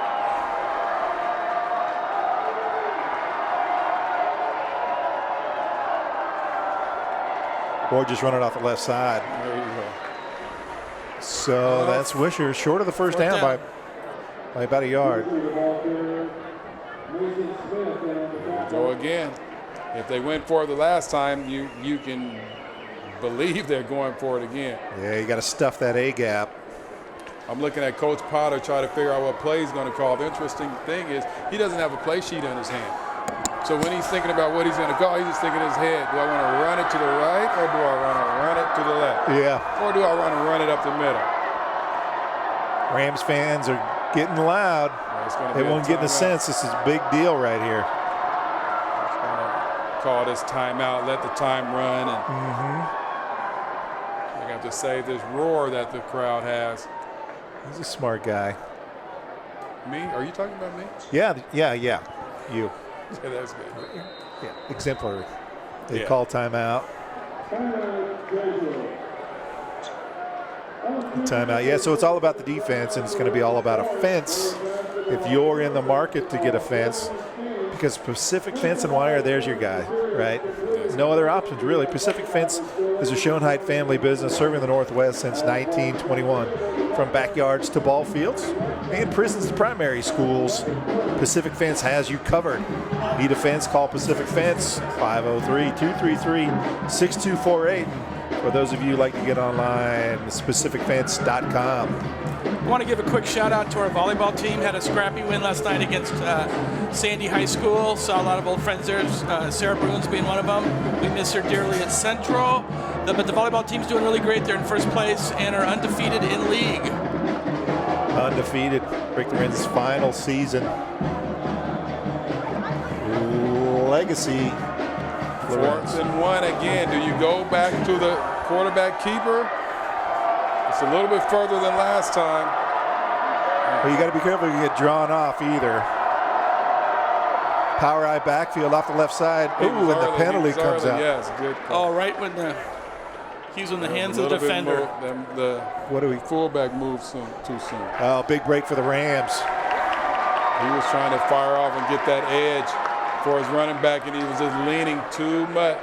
Or just run it off the left side. There you go. So that's Wisher, short of the first down by about a yard. Go again. If they went for it the last time, you can believe they're going for it again. Yeah, you got to stuff that A gap. I'm looking at Coach Potter try to figure out what play he's going to call. The interesting thing is he doesn't have a play sheet in his hand. So when he's thinking about what he's going to call, he's just thinking in his head, do I want to run it to the right or do I want to run it to the left? Yeah. Or do I want to run it up the middle? Rams fans are getting loud. They won't get the sense this is a big deal right here. It's going to call this timeout, let the time run, and they have to save this roar that the crowd has. He's a smart guy. Me? Are you talking about me? Yeah. You. Yeah, that's good. Yeah, exemplary. They Yeah. call timeout. Timeout. Yeah, so it's all about the defense, and it's going to be all about a fence if you're in the market to get a fence. Because Pacific Fence and Wire, there's your guy, right? No other options, really. Pacific Fence is a Schoenheit family business serving the Northwest since 1921. From backyards to ball fields and prisons to primary schools, Pacific Fence has you covered. Need a fence? Call Pacific Fence, 503-233-6248. For those of you who like to get online, it's pacificfence.com. I want to give a quick shout out to our volleyball team. Had a scrappy win last night against Sandy High School. Saw a lot of old friends there, Sarah Bruins being one of them. We miss her dearly at Central. But the volleyball team's doing really great. They're in first place and are undefeated in league. Undefeated. Rick Loren's final season. Legacy. 4th and 1 again. Do you go back to the quarterback keeper? It's a little bit further than last time. Well, you got to be careful you get drawn off either. Power eye backfield off the left side. Ooh, and the penalty comes out. Yes, good call. Oh, right when he's in the hands of the defender. What do we? Fullback moved too soon. Oh, big break for the Rams. He was trying to fire off and get that edge for his running back, and he was just leaning too much.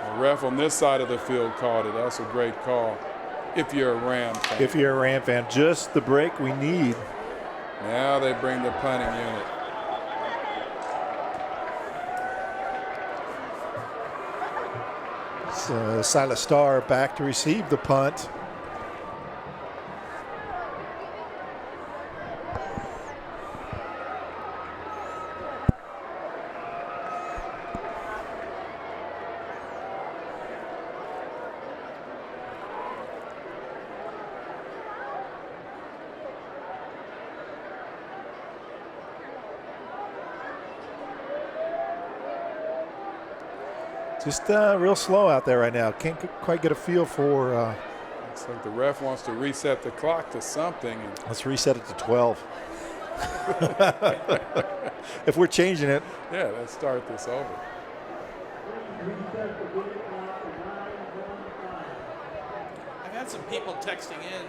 The ref on this side of the field called it. That's a great call if you're a Ram fan. If you're a Ram fan, just the break we need. Now they bring the punting unit. So Silas Starr back to receive the punt. Just real slow out there right now. Can't quite get a feel for. Looks like the ref wants to reset the clock to something. Let's reset it to 12. If we're changing it. Yeah, let's start this over. I've had some people texting in.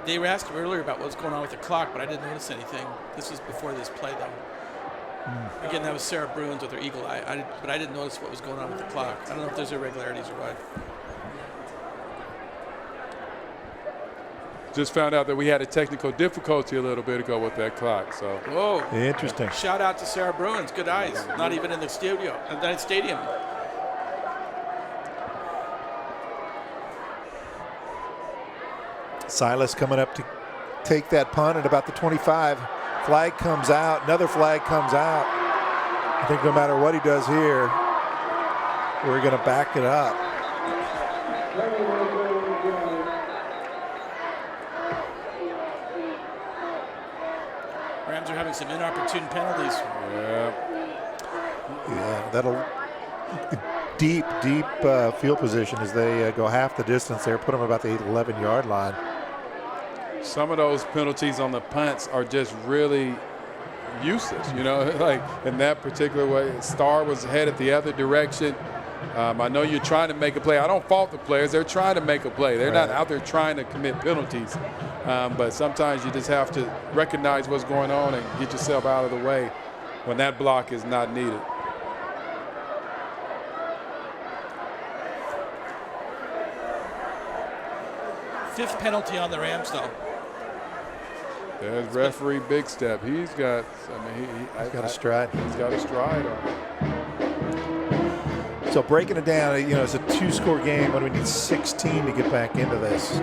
They were asking earlier about what was going on with the clock, but I didn't notice anything. This was before this play, though. Again, that was Sarah Bruins with her eagle eye. But I didn't notice what was going on with the clock. I don't know if there's irregularities or what. Just found out that we had a technical difficulty a little bit ago with that clock. So. Whoa. Interesting. Shout out to Sarah Bruins. Good eyes. Not even in the stadium. Silas coming up to take that punt at about the 25. Flag comes out. Another flag comes out. I think no matter what he does here, we're going to back it up. Rams are having some inopportune penalties. Yeah, that'll deep field position as they go half the distance there, put them about the 11-yard line. Some of those penalties on the punts are just really useless, you know, like in that particular way. Starr was headed the other direction. I know you're trying to make a play. I don't fault the players. They're trying to make a play. They're not out there trying to commit penalties. But sometimes you just have to recognize what's going on and get yourself out of the way when that block is not needed. Fifth penalty on the Rams, though. There's referee Big Step. He's got, he's got a stride. He's got a stride on it. So breaking it down, you know, it's a 2-score game, but we need 16 to get back into this.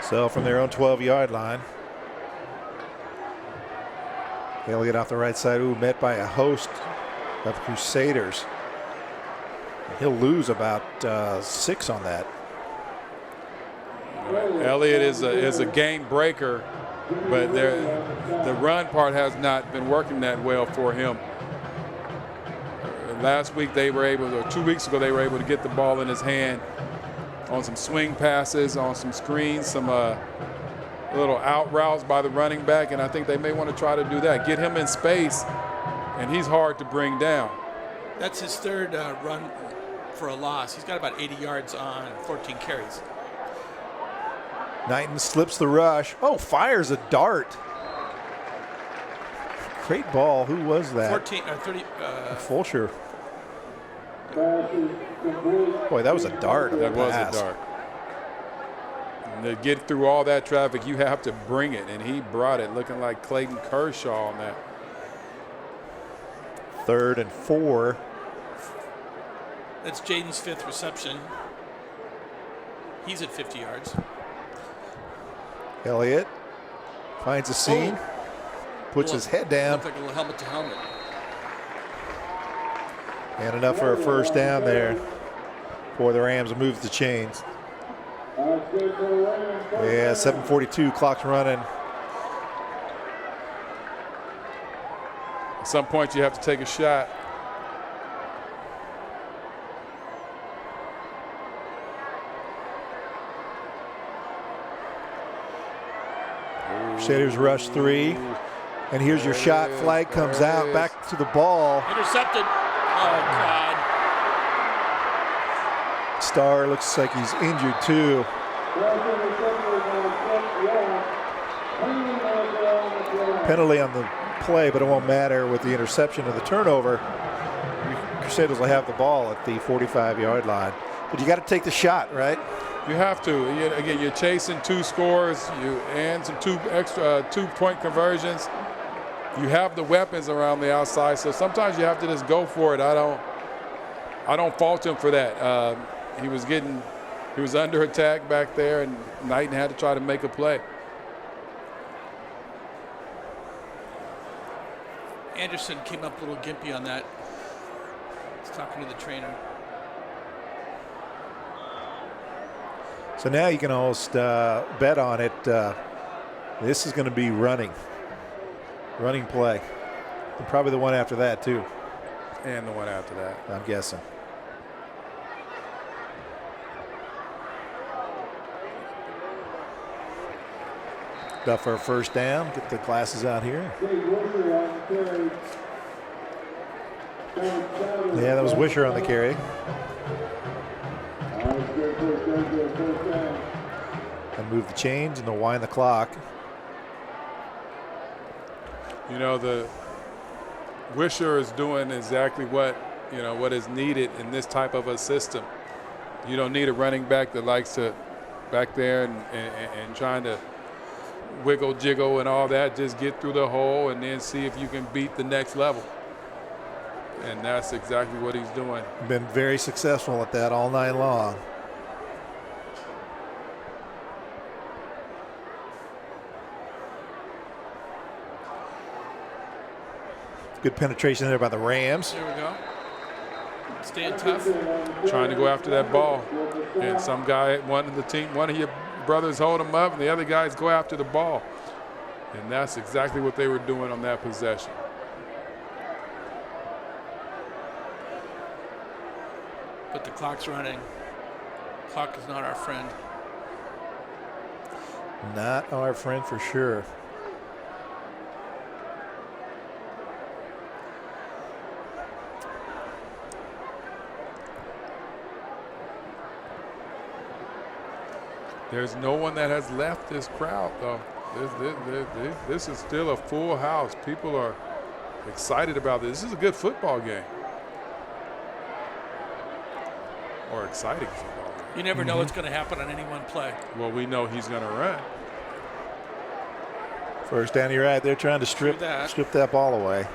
So from their own 12-yard line, Elliott off the right side, met by a host of the Crusaders. He'll lose about 6 on that. Elliott is a game breaker, but the run part has not been working that well for him. Last week they were able to, or 2 weeks ago, they were able to get the ball in his hand on some swing passes, on some screens, some little out routes by the running back, and I think they may want to try to do that. Get him in space, and he's hard to bring down. That's his third run for a loss. He's got about 80 yards on 14 carries. Knighton slips the rush. Oh, fires a dart. Great ball. Who was that? 30. Fulcher. Boy, that was a dart. That was a dart. And to get through all that traffic, you have to bring it, and he brought it, looking like Clayton Kershaw on that. 3rd and 4. That's Jaden's 5th reception. He's at 50 yards. Elliott finds a seam, puts his head down. Looks like a little helmet to helmet. And enough for a first down there for the Rams. Moves the chains. Yeah, 7:42, clock's running. At some point, you have to take a shot. Crusaders rush 3. And here's your shot. Flag comes out. Back to the ball. Intercepted. Oh, God. Starr looks like he's injured, too. Penalty on the play, but it won't matter with the interception of the turnover. Crusaders will have the ball at the 45-yard line. But you got to take the shot, right? You have to. Again, you're chasing 2 scores, and some 2 extra 2-point conversions. You have the weapons around the outside, so sometimes you have to just go for it. I don't fault him for that. He was under attack back there, and Knighton had to try to make a play. Anderson came up a little gimpy on that. He's talking to the trainer. So now you can almost bet on it. This is going to be running play. And probably the one after that, too. And the one after that. I'm guessing. Enough for a first down. Get the glasses out here. Yeah, that was Wisher on the carry. good for Jesuit, first down. And move the chains and they'll wind the clock. You know, the Wisher is doing exactly what is needed in this type of a system. You don't need a running back that likes to back there and trying to wiggle, jiggle, and all that. Just get through the hole and then see if you can beat the next level. And that's exactly what he's doing. Been very successful at that all night long. Good penetration there by the Rams. There we go. Staying tough. Trying to go after that ball. And some guy, one of your brothers hold him up, and the other guys go after the ball. And that's exactly what they were doing on that possession. But the clock's running. Clock is not our friend. Not our friend for sure. There's no one that has left this crowd, though. This is still a full house. People are excited about this. This is a good football game. Or exciting football game. You never know what's going to happen on any one play. Well, we know he's going to run. First down, you're right. They're trying to strip that ball away.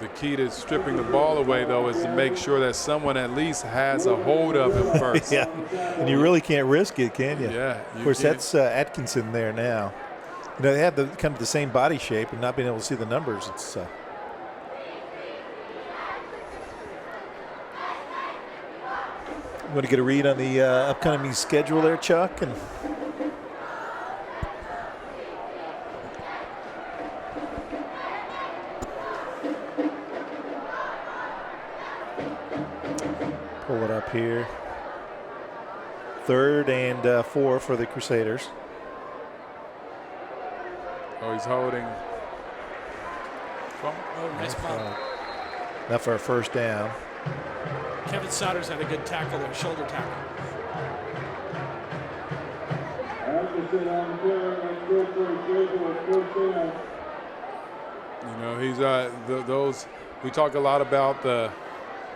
The key to stripping the ball away, though, is to make sure that someone at least has a hold of him first. Yeah, and you really can't risk it, can you? Yeah. Of course, that's Atkinson there now. You know, they have kind of the same body shape and not being able to see the numbers. It's I'm going to get a read on the upcoming schedule there, Chuck. And pull it up here. 3rd and 4 for the Crusaders. Oh, he's holding. Oh, nice ball. Not for a first down. Kevin Souders had a good tackle there, shoulder tackle. Atkinson on the field, and good for Jesuit, first down. You know, he's those. We talk a lot about the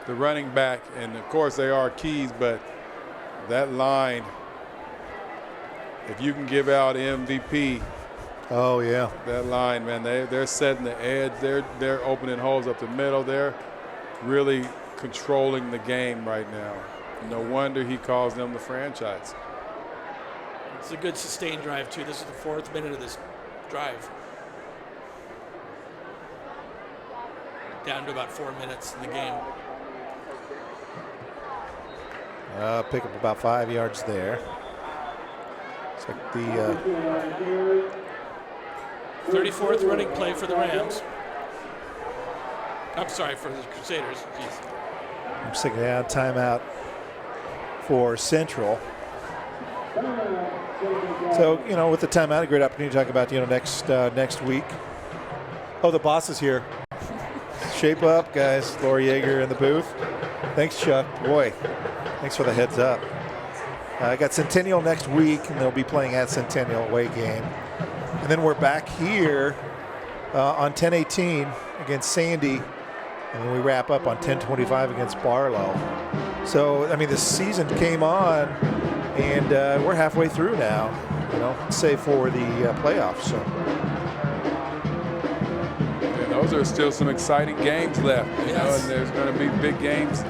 running back, and of course they are keys, but that line, if you can give out MVP. Oh yeah, that line, man, they're setting the edge. They're opening holes up the middle. They're really controlling the game right now. No wonder he calls them the franchise. It's a good sustained drive too. This is the 4th minute of this drive. Down to about 4 minutes in the game. Pick up about 5 yards there. It's like the 34th running play for the Rams. I'm sorry, for the Crusaders. Jeez. I'm sticking down timeout for Central. So, you know, with the timeout, a great opportunity to talk about, you know, next week. Oh, the boss is here. Shape up, guys. Laura Yeager in the booth. Thanks, Chuck. Boy, thanks for the heads up. I got Centennial next week, and they'll be playing at Centennial away game. And then we're back here on 10/18 against Sandy, and then we wrap up on 10/25 against Barlow. So, I mean, the season came on, and we're halfway through now, you know, save for the playoffs. So. And those are still some exciting games left, you know, and there's going to be big games.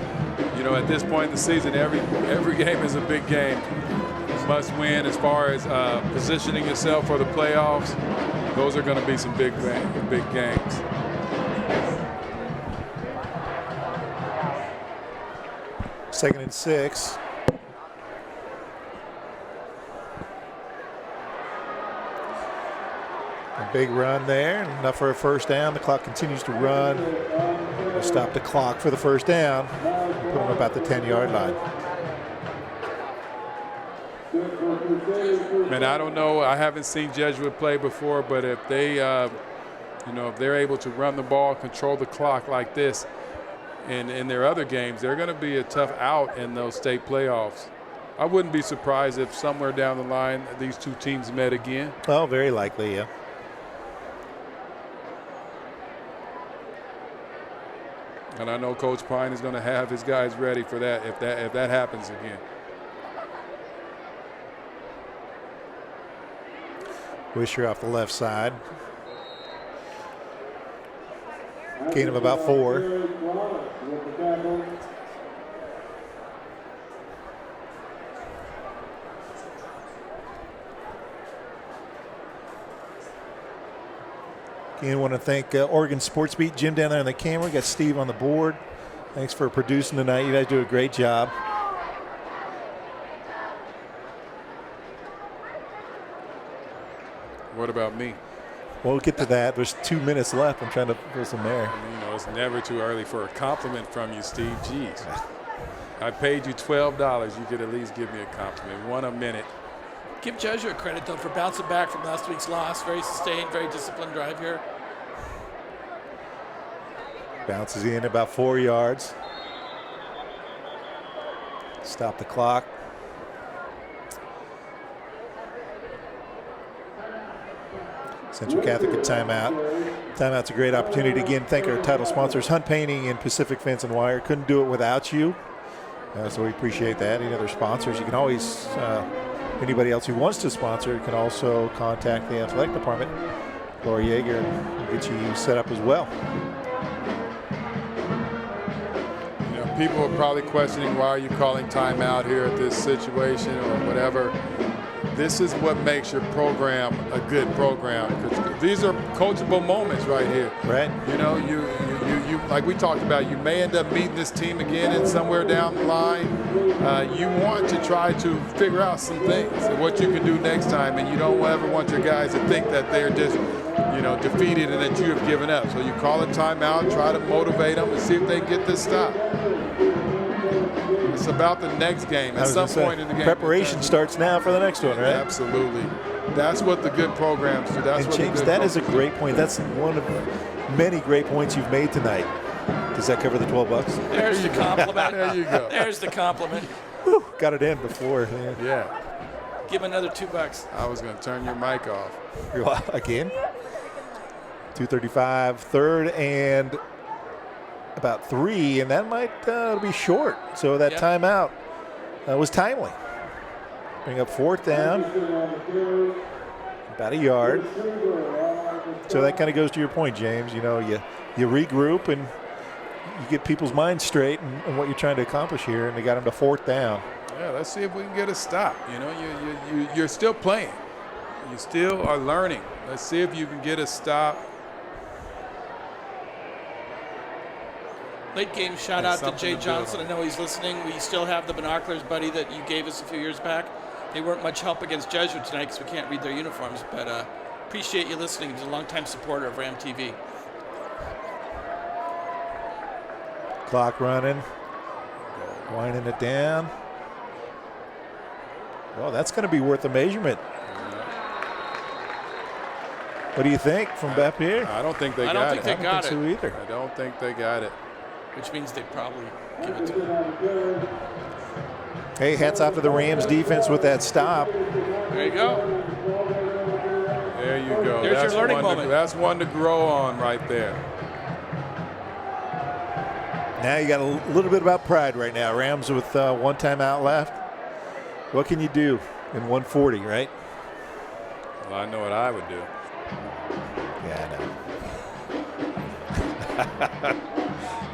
You know, at this point in the season, every game is a big game. Must win as far as positioning yourself for the playoffs. Those are going to be some big games. Second and 6. A big run there, enough for a first down. The clock continues to run. We'll stop the clock for the first down. Put them about the 10-yard line. Man, I don't know. I haven't seen Jesuit play before, but if they, if they're able to run the ball, control the clock like this, in their other games, they're going to be a tough out in those state playoffs. I wouldn't be surprised if somewhere down the line these two teams met again. Oh, very likely, yeah. And I know Coach Pine is going to have his guys ready for that if that happens again. Wisher off the left side. Gain of about 4. Again, want to thank Oregon Sports Beat, Jim down there on the camera. Got Steve on the board. Thanks for producing tonight. You guys do a great job. What about me? We'll get to that. There's 2 minutes left. I'm trying to fill some air. You know, it's never too early for a compliment from you, Steve. Jeez. I paid you $12. You could at least give me a compliment. 1 a minute. Give Jesuit credit, though, for bouncing back from last week's loss. Very sustained, very disciplined drive here. Bounces in about 4 yards. Stop the clock. Central Catholic at timeout. Timeout's a great opportunity to again thank our title sponsors, Hunt Painting and Pacific Fence and Wire. Couldn't do it without you. So we appreciate that. Any other sponsors, you can always, anybody else who wants to sponsor can also contact the athletic department, Laura Yeager, and we'll get you set up as well. You know, people are probably questioning why are you calling timeout here at this situation or whatever. This is what makes your program a good program, because these are coachable moments right here. Right. You know, you like we talked about, you may end up meeting this team again and somewhere down the line. You want to try to figure out some things and what you can do next time, and you don't ever want your guys to think that they're just, you know, defeated and that you have given up. So you call a timeout, try to motivate them and see if they can get this stop. It's about the next game. At some point in the game. Preparation starts now for the next one, right? Absolutely. That's what the good programs do. That's and what James, that is a great point. That's one of many great points you've made tonight. Does that cover the $12? There's the compliment. There you go. There's the compliment. Whew, got it in before. Yeah. Give him another $2. I was going to turn your mic off. Again. 2:35, third and about 3, and that might be short. So that timeout was timely. Bring up 4th down, about a yard. So that kind of goes to your point, James. You know, you regroup and you get people's minds straight and what you're trying to accomplish here, and they got them to 4th down. Yeah, let's see if we can get a stop. You know, you're still playing. You still are learning. Let's see if you can get a stop. Late game shout out to Jay Johnson. I know he's listening. We still have the binoculars, buddy, that you gave us a few years back. They weren't much help against Jesuit tonight because we can't read their uniforms, but appreciate you listening. He's a longtime supporter of Ram TV. Clock running, winding it down. Well, that's going to be worth a measurement. What do you think from back here? I don't think they got it. I don't think they got it. So either. I don't think they got it. Which means they probably give it to him. Hey, hats off to the Rams defense with that stop. There you go. There you go. There's your learning moment. That's one to grow on right there. Now you got a little bit about pride right now. Rams with 1 timeout left. What can you do in 140, right? Well, I know what I would do. Yeah, I know.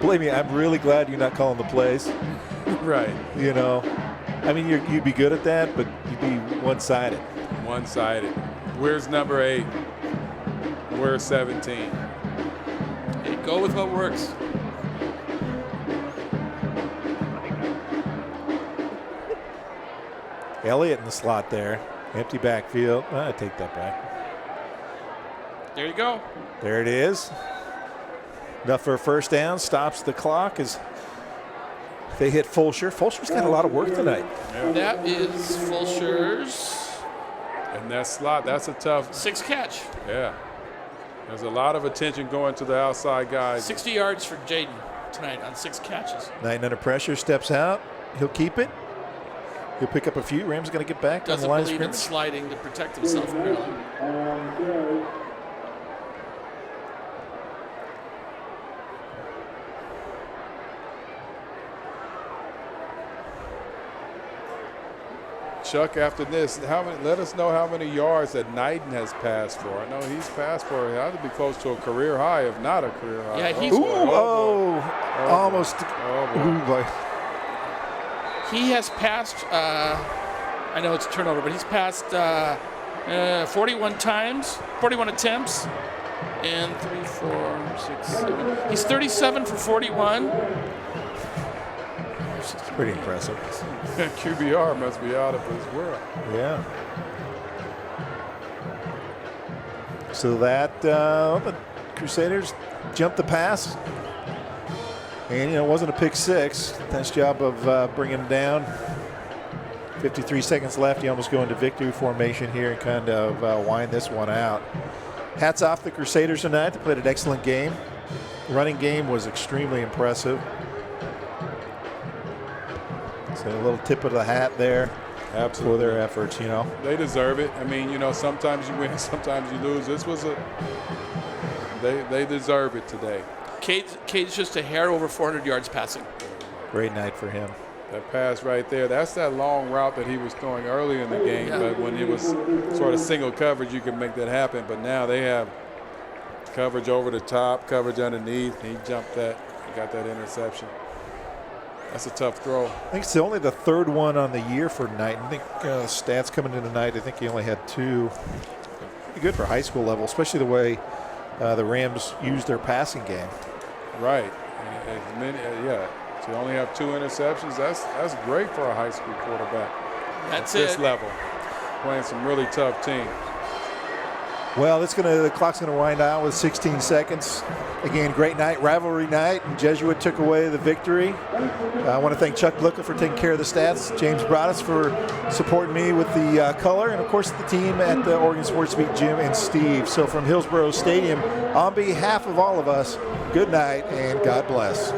Believe me, I'm really glad you're not calling the plays. Right. You know, I mean, you'd be good at that, but you'd be one-sided. One-sided. Where's number 8? Where's 17? Hey, go with what works. Elliott in the slot there. Empty backfield. I take that back. There you go. There it is. Enough for a first down. Stops the clock as they hit Fulsher. Fulsher's got a lot of work tonight. Yeah. That is Fulsher's. And that slot, that's a tough. 6th catch. Yeah. There's a lot of attention going to the outside guys. 60 yards for Jaden. tonight on 6 catches. Knight under pressure, steps out. He'll keep it. He'll pick up a few. Rams going to get back on the Doesn't line of believe in scrimmage. sliding to protect himself, apparently. Chuck, after this, let us know how many yards that Knighton has passed for. I know he's passed for, it had to be close to a career high, if not a career high. Yeah, he's. Almost. Ooh, boy. He has passed, I know it's a turnover, but he's passed 41 times, 41 attempts, and 3, 4, 6, 7. He's 37 for 41. Pretty impressive. QBR must be out of his world. Yeah. So that the Crusaders jumped the pass. And, it wasn't a pick six. Nice job of bringing him down. 53 seconds left. You almost go into victory formation here and kind of wind this one out. Hats off the Crusaders tonight. They played an excellent game. The running game was extremely impressive. So a little tip of the hat there. Absolutely. For their efforts, They deserve it. I mean, sometimes you win, sometimes you lose. This was they deserve it today. Cade's just a hair over 400 yards passing. Great night for him. That pass right there, that's that long route that he was throwing early in the game. Yeah. But when it was sort of single coverage, you could make that happen. But now they have coverage over the top, coverage underneath. He jumped that. He got that interception. That's a tough throw. I think it's only the third one on the year for Knight. I think stats coming in tonight, I think he only had 2. Pretty good for high school level, especially the way the Rams use their passing game. Right. Yeah. So you only have 2 interceptions. That's great for a high school quarterback. That's at this level, playing some really tough teams. Well, the clock's gonna wind out with 16 seconds. Again, great night, rivalry night, and Jesuit took away the victory. I want to thank Chuck Blicka for taking care of the stats, James Broadous for supporting me with the color, and of course the team at the Oregon Sports Beat, Jim and Steve. So from Hillsborough Stadium, on behalf of all of us, good night and God bless.